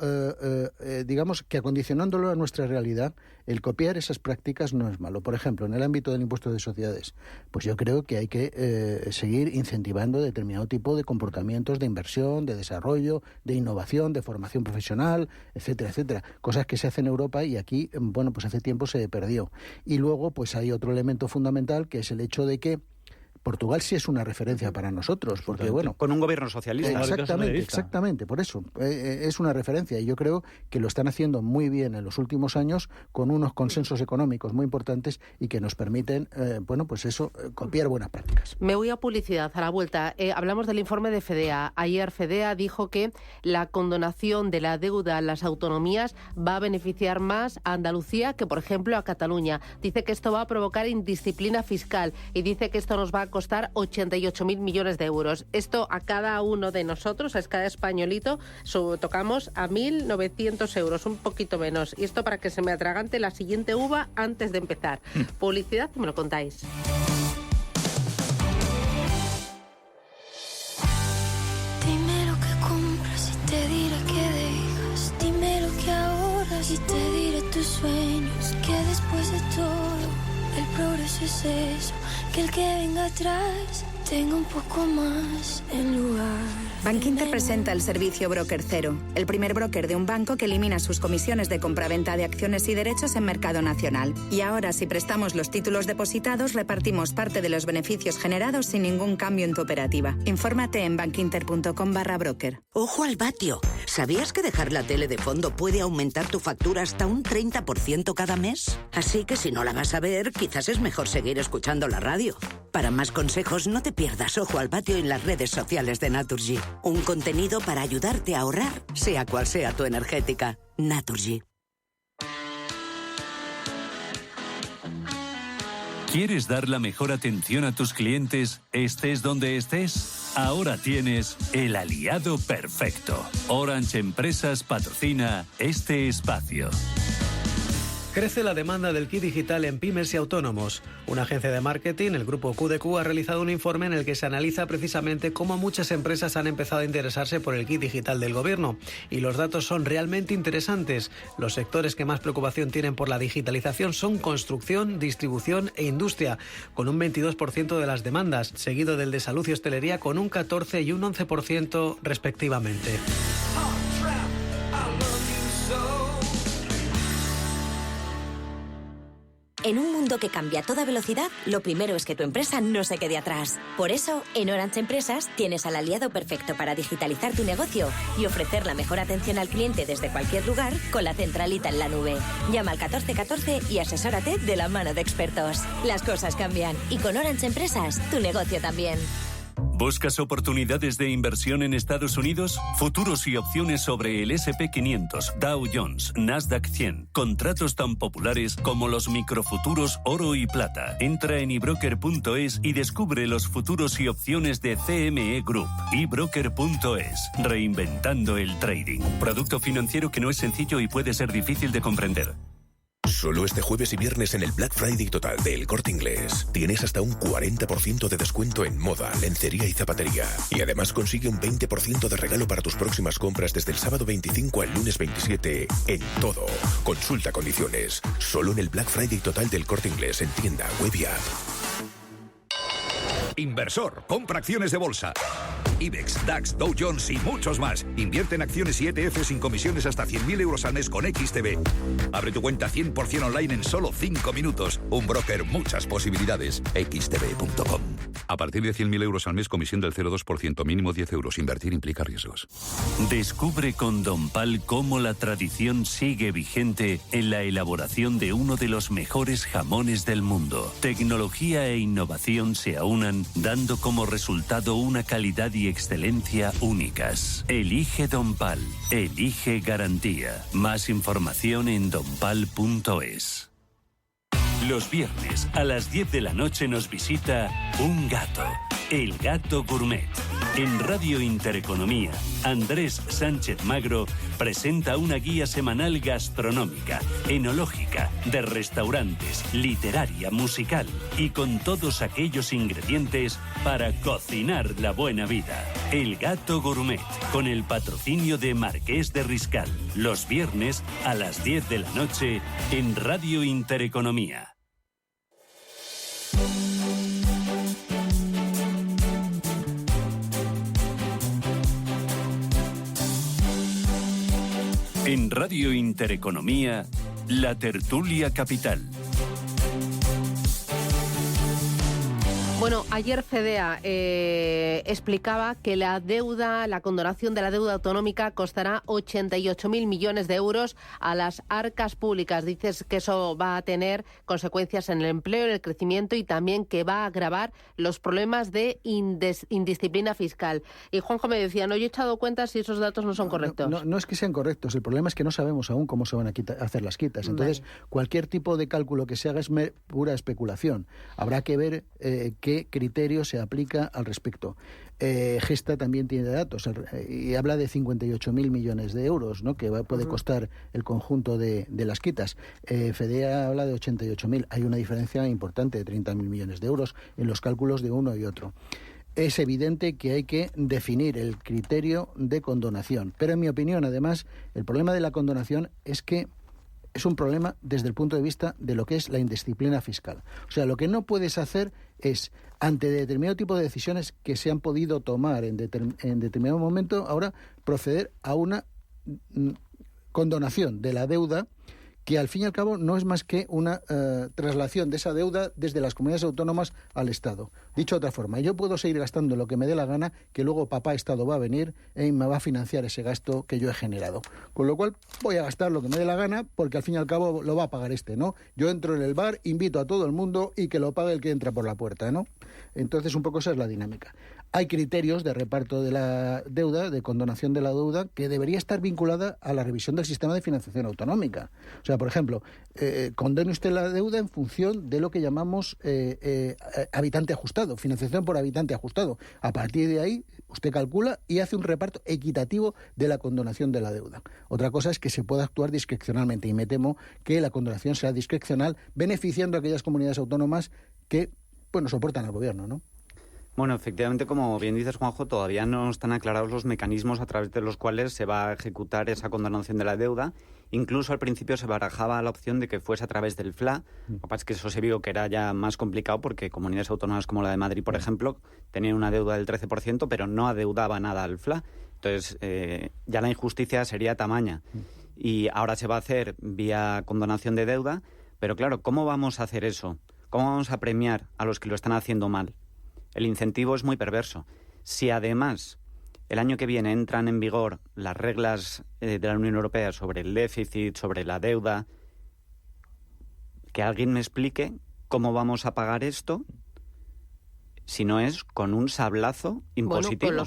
digamos que acondicionándolo a nuestra realidad, el copiar esas prácticas no es malo. Por ejemplo, en el ámbito del impuesto de sociedades, pues yo creo que hay que seguir incentivando determinado tipo de comportamientos de inversión, de desarrollo, de innovación, de formación profesional, etcétera, etcétera. Cosas que se hacen en Europa y aquí, bueno, pues hace tiempo se perdió. Y luego, pues hay otro elemento fundamental, que es el hecho de que Portugal sí es una referencia para nosotros, porque bueno... Con un gobierno socialista. Exactamente, por eso. Es una referencia y yo creo que lo están haciendo muy bien en los últimos años con unos consensos económicos muy importantes y que nos permiten, copiar buenas prácticas. Me voy a publicidad, a la vuelta. Hablamos del informe de FEDEA. Ayer FEDEA dijo que la condonación de la deuda a las autonomías va a beneficiar más a Andalucía que, por ejemplo, a Cataluña. Dice que esto va a provocar indisciplina fiscal y dice que esto nos va a costar 88.000 millones de euros. Esto a cada uno de nosotros, a cada españolito, tocamos a 1.900 euros, un poquito menos. Y esto para que se me atragante la siguiente uva antes de empezar. Publicidad, y me lo contáis. Dime lo que compras y te diré que dejas. Dime lo que ahorras y te diré tus sueños. Que después de todo, el progreso es eso. Que el que venga atrás tenga un poco más en lugar Bankinter presenta el servicio Broker Cero, el primer broker de un banco que elimina sus comisiones de compraventa de acciones y derechos en mercado nacional. Y ahora, si prestamos los títulos depositados, repartimos parte de los beneficios generados sin ningún cambio en tu operativa. Infórmate en bankinter.com/broker. Ojo al vatio. ¿Sabías que dejar la tele de fondo puede aumentar tu factura hasta un 30% cada mes? Así que si no la vas a ver, quizás es mejor seguir escuchando la radio. Para más consejos, no te pierdas Ojo al vatio en las redes sociales de Naturgy. Un contenido para ayudarte a ahorrar, sea cual sea tu energética. Naturgy. ¿Quieres dar la mejor atención a tus clientes, estés donde estés? Ahora tienes el aliado perfecto. Orange Empresas patrocina este espacio. Crece la demanda del kit digital en pymes y autónomos. Una agencia de marketing, el grupo QDQ, ha realizado un informe en el que se analiza precisamente cómo muchas empresas han empezado a interesarse por el kit digital del gobierno. Y los datos son realmente interesantes. Los sectores que más preocupación tienen por la digitalización son construcción, distribución e industria, con un 22% de las demandas, seguido del de salud y hostelería con un 14% y un 11% respectivamente. En un mundo que cambia a toda velocidad, lo primero es que tu empresa no se quede atrás. Por eso, en Orange Empresas tienes al aliado perfecto para digitalizar tu negocio y ofrecer la mejor atención al cliente desde cualquier lugar con la centralita en la nube. Llama al 1414 y asesórate de la mano de expertos. Las cosas cambian y con Orange Empresas, tu negocio también. ¿Buscas oportunidades de inversión en Estados Unidos? Futuros y opciones sobre el S&P 500, Dow Jones, Nasdaq 100. Contratos tan populares como los microfuturos oro y plata. Entra en ebroker.es y descubre los futuros y opciones de CME Group. ebroker.es. Reinventando el trading. Producto financiero que no es sencillo y puede ser difícil de comprender. Solo este jueves y viernes en el Black Friday total de El Corte Inglés tienes hasta un 40% de descuento en moda, lencería y zapatería. Y además consigue un 20% de regalo para tus próximas compras desde el sábado 25 al lunes 27 en todo. Consulta condiciones. Solo en el Black Friday total del Corte Inglés en tienda, web y app. Inversor, compra acciones de bolsa. IBEX, DAX, Dow Jones y muchos más. Invierte en acciones y ETF sin comisiones hasta 100.000 euros al mes con XTB. Abre tu cuenta 100% online en solo 5 minutos. Un broker, muchas posibilidades. XTB.com. A partir de 100.000 euros al mes, comisión del 0,2%, mínimo 10 euros. Invertir implica riesgos. Descubre con Don Pal cómo la tradición sigue vigente en la elaboración de uno de los mejores jamones del mundo. Tecnología e innovación se aunan, dando como resultado una calidad y excelencia únicas. Elige Don Pal. Elige garantía. Más información en donpal.es. Los viernes a las 10 de la noche nos visita un gato, el Gato Gourmet. En Radio Intereconomía, Andrés Sánchez Magro presenta una guía semanal gastronómica, enológica, de restaurantes, literaria, musical y con todos aquellos ingredientes para cocinar la buena vida. El Gato Gourmet, con el patrocinio de Marqués de Riscal. Los viernes a las 10 de la noche en Radio Intereconomía. En Radio Intereconomía, la tertulia capital. Bueno, ayer Fedea explicaba que la condonación de la deuda autonómica costará 88.000 millones de euros a las arcas públicas. Dices que eso va a tener consecuencias en el empleo, en el crecimiento y también que va a agravar los problemas de indisciplina fiscal. Y Juanjo me decía, no, yo he echado cuentas si esos datos no son correctos. No es que sean correctos, el problema es que no sabemos aún cómo se van a hacer las quitas. Entonces, cualquier tipo de cálculo que se haga es pura especulación. Habrá que ver qué criterio se aplica al respecto. Gesta también tiene datos y habla de 58.000 millones de euros, ¿no?, que puede costar el conjunto de las quitas. Fedea habla de 88.000. Hay una diferencia importante de 30.000 millones de euros en los cálculos de uno y otro. Es evidente que hay que definir el criterio de condonación. Pero en mi opinión, además, el problema de la condonación es que es un problema desde el punto de vista de lo que es la indisciplina fiscal. O sea, lo que no puedes hacer es, ante determinado tipo de decisiones que se han podido tomar en determinado momento, ahora proceder a una condonación de la deuda, que al fin y al cabo no es más que una traslación de esa deuda desde las comunidades autónomas al Estado. Dicho de otra forma, yo puedo seguir gastando lo que me dé la gana, que luego papá Estado va a venir y me va a financiar ese gasto que yo he generado. Con lo cual voy a gastar lo que me dé la gana, porque al fin y al cabo lo va a pagar ¿no? Yo entro en el bar, invito a todo el mundo y que lo pague el que entra por la puerta, ¿no? Entonces un poco esa es la dinámica. Hay criterios de reparto de la deuda, de condonación de la deuda, que debería estar vinculada a la revisión del sistema de financiación autonómica. O sea, por ejemplo, condone usted la deuda en función de lo que llamamos habitante ajustado, financiación por habitante ajustado. A partir de ahí, usted calcula y hace un reparto equitativo de la condonación de la deuda. Otra cosa es que se pueda actuar discrecionalmente, y me temo que la condonación sea discrecional, beneficiando a aquellas comunidades autónomas que, bueno, soportan al gobierno, ¿no? Bueno, efectivamente, como bien dices, Juanjo, todavía no están aclarados los mecanismos a través de los cuales se va a ejecutar esa condonación de la deuda. Incluso al principio se barajaba la opción de que fuese a través del FLA. Lo que pasa es que eso se vio que era ya más complicado, porque comunidades autónomas como la de Madrid, por ejemplo, tenían una deuda del 13%, pero no adeudaba nada al FLA. Entonces, ya la injusticia sería tamaña. Y ahora se va a hacer vía condonación de deuda. Pero claro, ¿cómo vamos a hacer eso? ¿Cómo vamos a premiar a los que lo están haciendo mal? El incentivo es muy perverso. Si además el año que viene entran en vigor las reglas de la Unión Europea sobre el déficit, sobre la deuda, que alguien me explique cómo vamos a pagar esto, si no es con un sablazo impositivo. Bueno,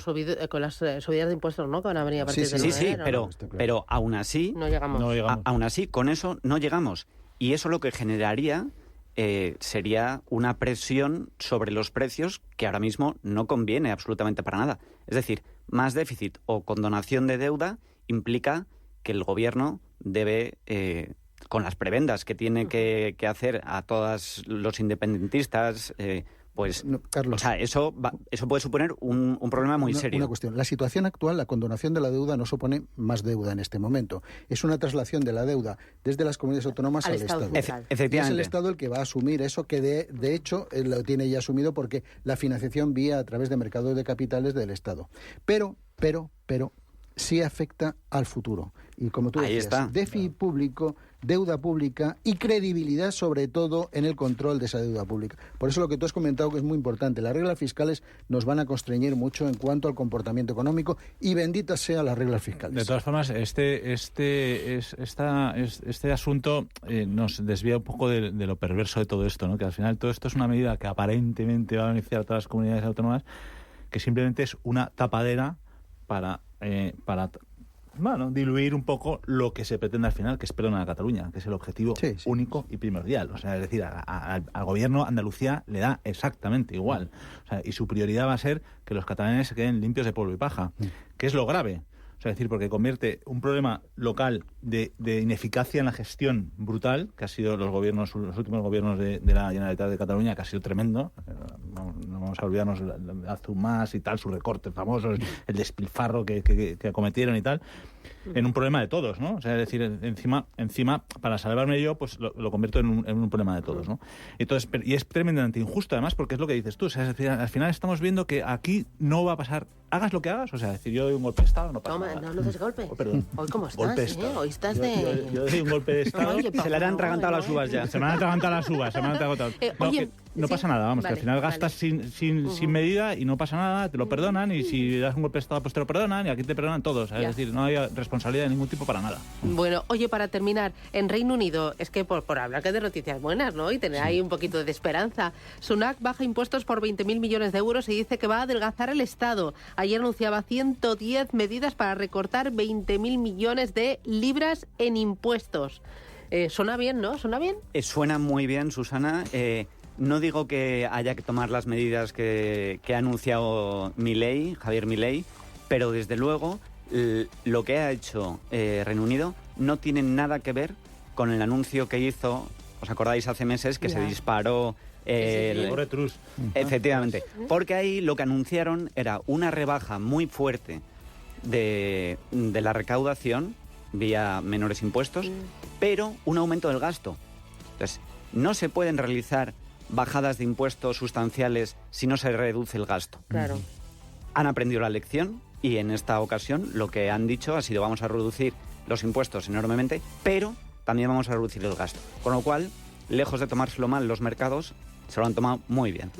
con las subidas de impuestos, ¿no?, que van a venir a partir de enero. Pero aún así, no llegamos. Aún así, con eso no llegamos. Y eso lo que generaría sería una presión sobre los precios que ahora mismo no conviene absolutamente para nada. Es decir, más déficit o condonación de deuda implica que el gobierno debe, con las prebendas que tiene que hacer a todos los independentistas, pues, no, Carlos, o sea, eso puede suponer un problema muy serio. Una cuestión. La situación actual, la condonación de la deuda no supone más deuda en este momento. Es una traslación de la deuda desde las comunidades autónomas al Estado. Efectivamente. Y es el Estado el que va a asumir eso, que de hecho lo tiene ya asumido, porque la financiación vía a través de mercados de capitales del Estado. Pero sí afecta al futuro. Y como tú decías, déficit público, deuda pública y credibilidad, sobre todo, en el control de esa deuda pública. Por eso lo que tú has comentado, que es muy importante, las reglas fiscales nos van a constreñir mucho en cuanto al comportamiento económico, y benditas sean las reglas fiscales. De todas formas, este asunto nos desvía un poco de lo perverso de todo esto, ¿no? Que al final todo esto es una medida que aparentemente va a beneficiar a todas las comunidades autónomas, que simplemente es una tapadera para diluir un poco lo que se pretende al final, que es perdona a Cataluña, que es el objetivo único y primordial. O sea, es decir, al gobierno Andalucía le da exactamente igual. O sea, y su prioridad va a ser que los catalanes se queden limpios de polvo y paja, que es lo grave. O sea, es decir, porque convierte un problema local de ineficacia en la gestión brutal, que ha sido los últimos gobiernos de la Generalitat de Cataluña, que ha sido tremendo. No vamos a olvidarnos de Azumás y tal, sus recortes famosos, el despilfarro que acometieron y tal, en un problema de todos, ¿no? O sea, es decir, encima para salvarme yo, pues lo convierto en un problema de todos, ¿no? Entonces, y es tremendamente injusto, además, porque es lo que dices tú. O sea, es decir, al final estamos viendo que aquí no va a pasar, hagas lo que hagas. O sea, es decir, yo doy un golpe de Estado, no pasa nada. No des golpe. Oh, perdón. Hoy cómo estás, golpe de Estado. Hoy estás de... Yo doy un golpe de Estado. Oye, se le han atragantado las uvas ya. Se me han atragantado las uvas, No pasa nada, vamos, que al final gastas sin medida y no pasa nada, te lo perdonan, y si das un golpe de Estado pues te lo perdonan, y aquí te perdonan todos. Es decir, no hay responsabilidad de ningún tipo para nada. Bueno, oye, para terminar, en Reino Unido, es que por hablar que de noticias buenas, ¿no?, y tener ahí un poquito de esperanza, Sunak baja impuestos por 20.000 millones de euros y dice que va a adelgazar el Estado. Ayer anunciaba 110 medidas para recortar 20.000 millones de libras en impuestos. Suena bien, ¿no? ¿Suena bien? Suena muy bien, Susana. No digo que haya que tomar las medidas que ha anunciado Javier Milei, pero desde luego lo que ha hecho Reino Unido no tiene nada que ver con el anuncio que hizo, ¿os acordáis?, hace meses, que se disparó el Truss. Efectivamente, porque ahí lo que anunciaron era una rebaja muy fuerte de la recaudación, vía menores impuestos, pero un aumento del gasto. Entonces, no se pueden realizar bajadas de impuestos sustanciales si no se reduce el gasto. Claro. Han aprendido la lección y en esta ocasión lo que han dicho ha sido vamos a reducir los impuestos enormemente, pero también vamos a reducir el gasto. Con lo cual, lejos de tomárselo mal los mercados, se lo han tomado muy bien.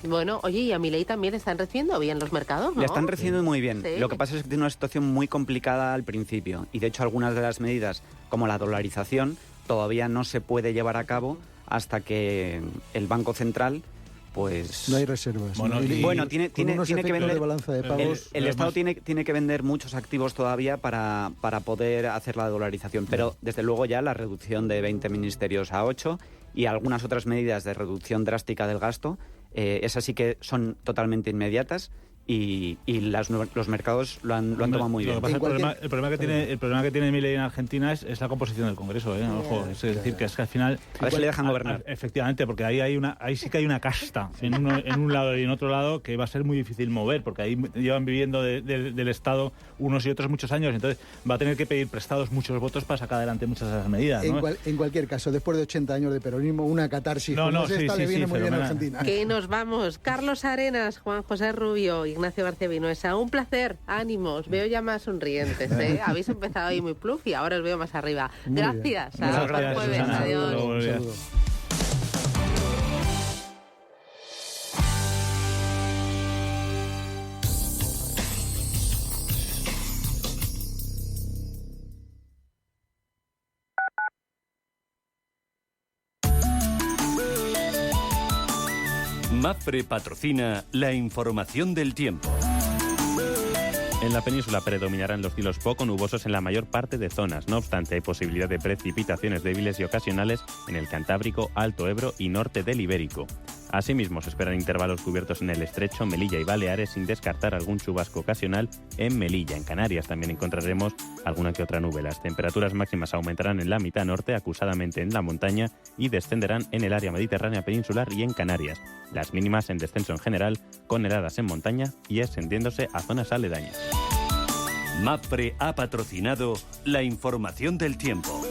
Bueno, oye, y a Milei también están recibiendo bien los mercados, ¿no? Le están recibiendo muy bien. Sí. Lo que pasa es que tiene una situación muy complicada al principio y de hecho algunas de las medidas, como la dolarización, todavía no se puede llevar a cabo hasta que el Banco Central pues no hay reservas. Bueno, tiene que vender de balanza de pagos. el Estado tiene que vender muchos activos todavía para poder hacer la dolarización, pero desde luego ya la reducción de 20 ministerios a 8 y algunas otras medidas de reducción drástica del gasto, esas sí que son totalmente inmediatas. Y los mercados lo han tomado muy bien. El problema que tiene Milei en Argentina es la composición del Congreso, Ojo, es decir, que es que al final... A ver si le dejan gobernar. Efectivamente, porque ahí sí que hay una casta en un lado y en otro lado que va a ser muy difícil mover, porque ahí llevan viviendo del Estado unos y otros muchos años, entonces va a tener que pedir prestados muchos votos para sacar adelante muchas de esas medidas, ¿no? En cualquier caso, después de 80 años de peronismo, una catarsis le viene muy bien a Argentina. Que nos vamos. Carlos Arenas, Juan José Rubio, Ignacio García Vinuesa, un placer, ánimos, veo ya más sonrientes, habéis empezado ahí muy pluf y ahora os veo más arriba. Gracias, hasta el jueves, adiós. Mapfre patrocina la información del tiempo. En la península predominarán los cielos poco nubosos en la mayor parte de zonas. No obstante, hay posibilidad de precipitaciones débiles y ocasionales en el Cantábrico, Alto Ebro y norte del Ibérico. Asimismo, se esperan intervalos cubiertos en el Estrecho, Melilla y Baleares, sin descartar algún chubasco ocasional en Melilla. En Canarias también encontraremos alguna que otra nube. Las temperaturas máximas aumentarán en la mitad norte, acusadamente en la montaña, y descenderán en el área mediterránea peninsular y en Canarias. Las mínimas en descenso en general, con heladas en montaña y extendiéndose a zonas aledañas. Mapfre ha patrocinado la información del tiempo.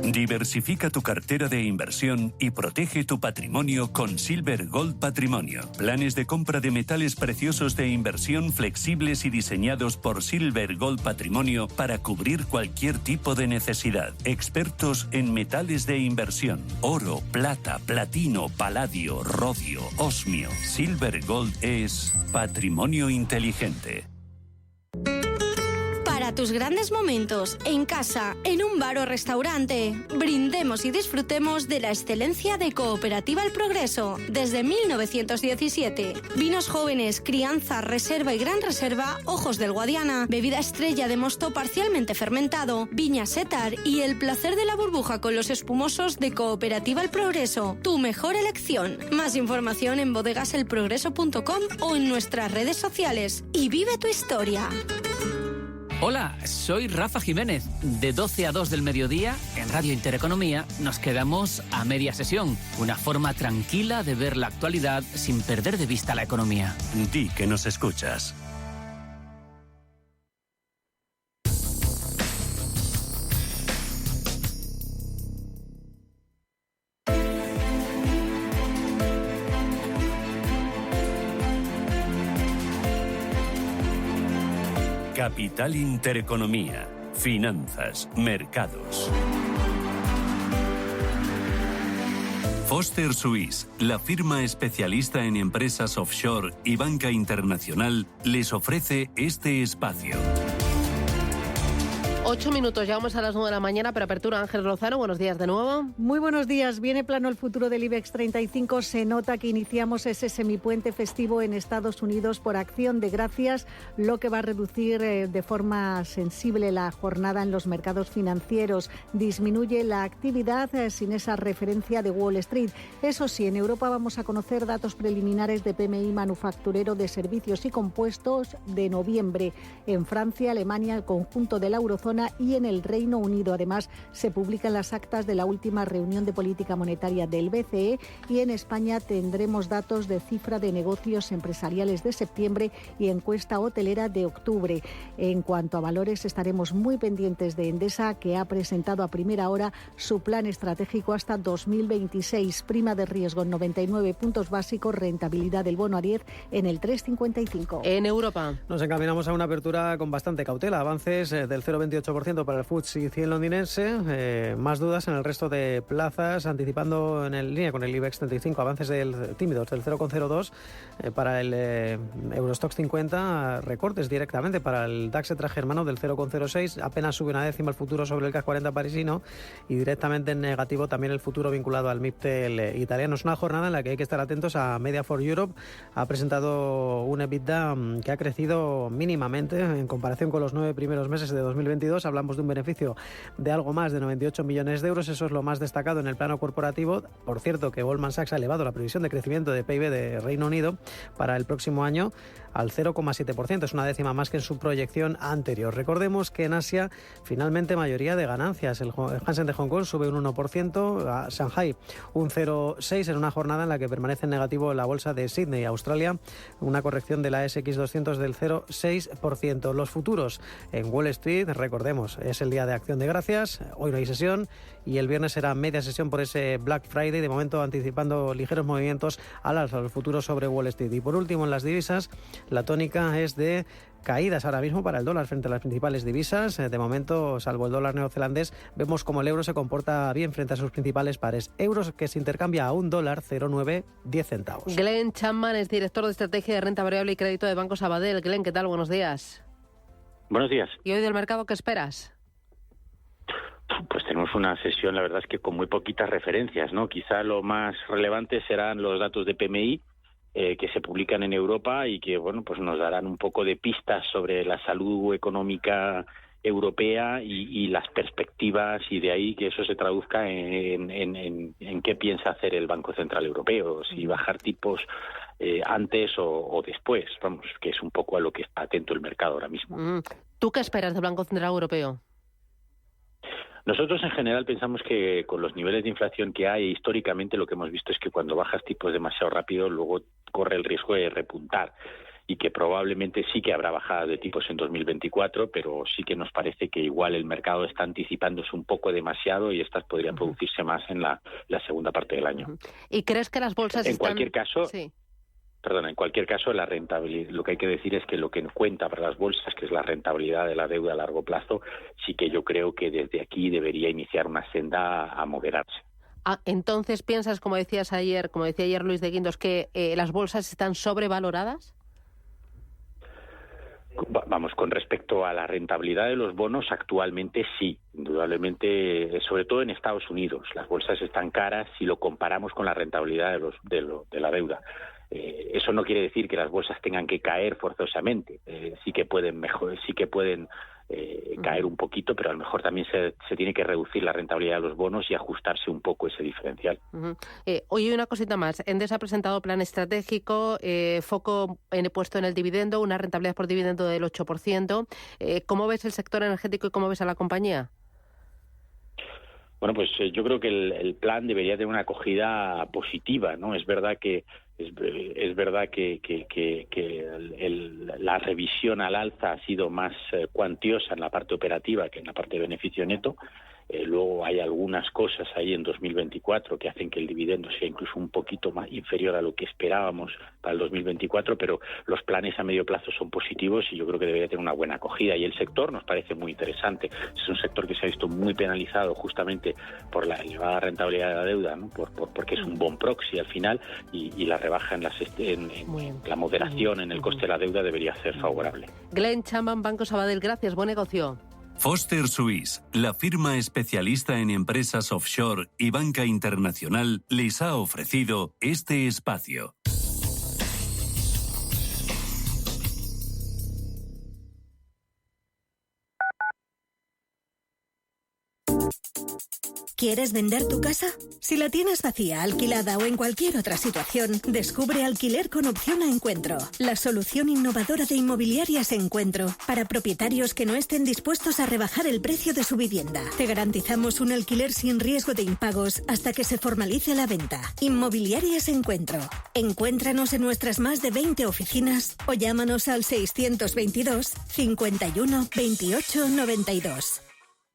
Diversifica tu cartera de inversión y protege tu patrimonio con Silver Gold Patrimonio. Planes de compra de metales preciosos de inversión flexibles y diseñados por Silver Gold Patrimonio para cubrir cualquier tipo de necesidad. Expertos en metales de inversión: oro, plata, platino, paladio, rodio, osmio. Silver Gold es patrimonio inteligente. Para tus grandes momentos, en casa, en un bar o restaurante, brindemos y disfrutemos de la excelencia de Cooperativa El Progreso. Desde 1917. Vinos jóvenes, crianza, reserva y gran reserva, Ojos del Guadiana, bebida estrella de mosto parcialmente fermentado, viña Setar y el placer de la burbuja con los espumosos de Cooperativa El Progreso. Tu mejor elección. Más información en bodegaselprogreso.com o en nuestras redes sociales. Y vive tu historia. Hola, soy Rafa Jiménez. De 12 a 2 del mediodía, en Radio Intereconomía, nos quedamos a media sesión. Una forma tranquila de ver la actualidad sin perder de vista la economía. Di que nos escuchas. Capital Intereconomía. Finanzas, mercados. Foster Suisse, la firma especialista en empresas offshore y banca internacional, les ofrece este espacio. 8 minutos, ya vamos a las 9 de la mañana, pero apertura Ángel Lozano, buenos días de nuevo. Muy buenos días, viene plano el futuro del IBEX 35, se nota que iniciamos ese semipuente festivo en Estados Unidos por Acción de Gracias, lo que va a reducir de forma sensible la jornada en los mercados financieros, disminuye la actividad sin esa referencia de Wall Street. Eso sí, en Europa vamos a conocer datos preliminares de PMI manufacturero de servicios y compuestos de noviembre. En Francia, Alemania, el conjunto de la eurozona eurozona y en el Reino Unido. Además, se publican las actas de la última reunión de política monetaria del BCE y en España tendremos datos de cifra de negocios empresariales de septiembre y encuesta hotelera de octubre. En cuanto a valores, estaremos muy pendientes de Endesa, que ha presentado a primera hora su plan estratégico hasta 2026. Prima de riesgo en 99 puntos básicos, rentabilidad del bono a 10 en el 3,55. En Europa nos encaminamos a una apertura con bastante cautela. Avances del 0,28% para el FTSE 100 londinense. Más dudas en el resto de plazas, anticipando en línea con el IBEX 35. Avances tímidos del 0,02 para el Eurostoxx 50. Recortes directamente para el DAX germano del 0,06. Apenas sube una décima el futuro sobre el CAC 40 parisino y directamente en negativo también el futuro vinculado al MIPTEL italiano. Es una jornada en la que hay que estar atentos a Media for Europe. Ha presentado un EBITDA que ha crecido mínimamente en comparación con los 9 primeros meses de 2022. Hablamos de un beneficio de algo más de 98 millones de euros. Eso es lo más destacado en el plano corporativo. Por cierto, que Goldman Sachs ha elevado la previsión de crecimiento de PIB de Reino Unido para el próximo año al 0,7%. Es una décima más que en su proyección anterior. Recordemos que en Asia, finalmente, mayoría de ganancias. El Hansen de Hong Kong sube un 1%, a Shanghai un 0,6% en una jornada en la que permanece en negativo la bolsa de Sydney. Australia, una corrección de la SX200 del 0,6%. Los futuros en Wall Street, recordemos, es el día de Acción de Gracias. Hoy no hay sesión y el viernes será media sesión por ese Black Friday. De momento anticipando ligeros movimientos al alza los futuros sobre Wall Street. Y por último, en las divisas, la tónica es de caídas ahora mismo para el dólar frente a las principales divisas. De momento, salvo el dólar neozelandés, vemos como el euro se comporta bien frente a sus principales pares. Euros que se intercambia a $1.0910. Glenn Chapman es director de estrategia de renta variable y crédito de Banco Sabadell. Glenn, ¿qué tal? Buenos días. Buenos días. ¿Y hoy del mercado qué esperas? Pues tenemos una sesión, la verdad es que con muy poquitas referencias, ¿no? Quizá lo más relevante serán los datos de PMI, que se publican en Europa y que, bueno, pues nos darán un poco de pistas sobre la salud económica europea y las perspectivas, y de ahí que eso se traduzca en qué piensa hacer el Banco Central Europeo, si bajar tipos antes o después, vamos, que es un poco a lo que está atento el mercado ahora mismo. ¿Tú qué esperas del Banco Central Europeo? Nosotros en general pensamos que con los niveles de inflación que hay, históricamente lo que hemos visto es que cuando bajas tipos demasiado rápido, luego corre el riesgo de repuntar, y que probablemente sí que habrá bajadas de tipos en 2024, pero sí que nos parece que igual el mercado está anticipándose un poco demasiado y estas podrían producirse más en la segunda parte del año. ¿Y crees que las bolsas en cualquier caso? Sí. Perdón, en cualquier caso, la rentabilidad, lo que hay que decir es que lo que cuenta para las bolsas, que es la rentabilidad de la deuda a largo plazo, sí que yo creo que desde aquí debería iniciar una senda a moderarse. Entonces, ¿piensas, como decía ayer Luis de Guindos, que las bolsas están sobrevaloradas? Vamos, con respecto a la rentabilidad de los bonos, actualmente sí, indudablemente, sobre todo en Estados Unidos. Las bolsas están caras si lo comparamos con la rentabilidad de la deuda. Eso no quiere decir que las bolsas tengan que caer forzosamente. Sí que pueden caer un poquito, pero a lo mejor también se tiene que reducir la rentabilidad de los bonos y ajustarse un poco ese diferencial. Oye, una cosita más. Endesa ha presentado plan estratégico, foco puesto en el dividendo, una rentabilidad por dividendo del 8%. ¿Cómo ves el sector energético y cómo ves a la compañía? Bueno, pues yo creo que el plan debería tener una acogida positiva, ¿no? Es verdad que la revisión al alza ha sido más cuantiosa en la parte operativa que en la parte de beneficio neto. Luego hay algunas cosas ahí en 2024 que hacen que el dividendo sea incluso un poquito más inferior a lo que esperábamos para el 2024, pero los planes a medio plazo son positivos y yo creo que debería tener una buena acogida. Y el sector nos parece muy interesante. Es un sector que se ha visto muy penalizado justamente por la elevada rentabilidad de la deuda, ¿no? Porque es un bond proxy al final, y la rebaja en la moderación en el coste de la deuda debería ser favorable. Glenn Chapman, Banco Sabadell, gracias, buen negocio. Foster Suisse, la firma especialista en empresas offshore y banca internacional, les ha ofrecido este espacio. ¿Quieres vender tu casa? Si la tienes vacía, alquilada o en cualquier otra situación, descubre Alquiler con Opción a Encuentro, la solución innovadora de Inmobiliarias Encuentro para propietarios que no estén dispuestos a rebajar el precio de su vivienda. Te garantizamos un alquiler sin riesgo de impagos hasta que se formalice la venta. Inmobiliarias Encuentro. Encuéntranos en nuestras más de 20 oficinas o llámanos al 622 51 28 92.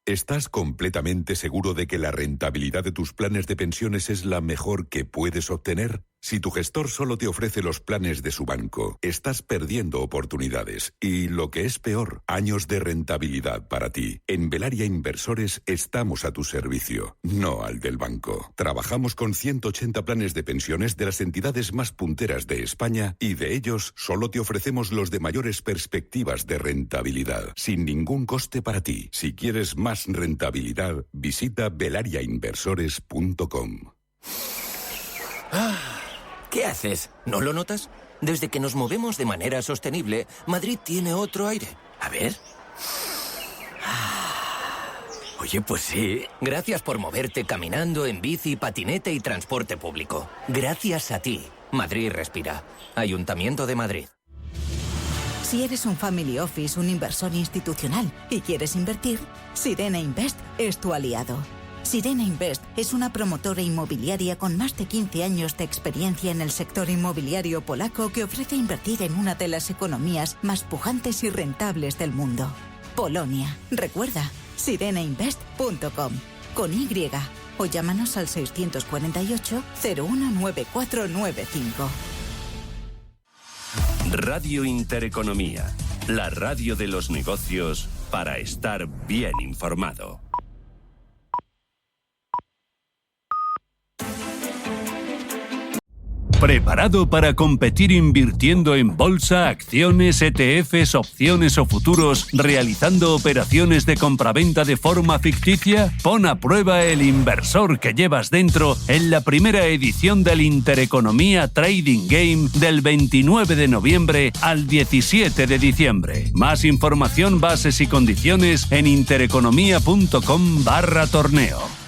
¿Estás completamente seguro de que la rentabilidad de tus planes de pensiones es la mejor que puedes obtener? Si tu gestor solo te ofrece los planes de su banco, estás perdiendo oportunidades y, lo que es peor, años de rentabilidad para ti. En Velaria Inversores estamos a tu servicio, no al del banco. Trabajamos con 180 planes de pensiones de las entidades más punteras de España y de ellos solo te ofrecemos los de mayores perspectivas de rentabilidad, sin ningún coste para ti. Si quieres más rentabilidad, visita velariainversores.com. ¿Qué haces? ¿No lo notas? Desde que nos movemos de manera sostenible, Madrid tiene otro aire. A ver. Oye, pues sí. Gracias por moverte caminando, en bici, patinete y transporte público. Gracias a ti. Madrid respira. Ayuntamiento de Madrid. Si eres un family office, un inversor institucional y quieres invertir, Sirena Invest es tu aliado. Sirena Invest es una promotora inmobiliaria con más de 15 años de experiencia en el sector inmobiliario polaco que ofrece invertir en una de las economías más pujantes y rentables del mundo. Polonia. Recuerda, sirenainvest.com con Y o llámanos al 648 019495. Radio Intereconomía, la radio de los negocios para estar bien informado. ¿Preparado para competir invirtiendo en bolsa, acciones, ETFs, opciones o futuros, realizando operaciones de compraventa de forma ficticia? Pon a prueba el inversor que llevas dentro en la primera edición del Intereconomía Trading Game del 29 de noviembre al 17 de diciembre. Más información, bases y condiciones en intereconomía.com/torneo.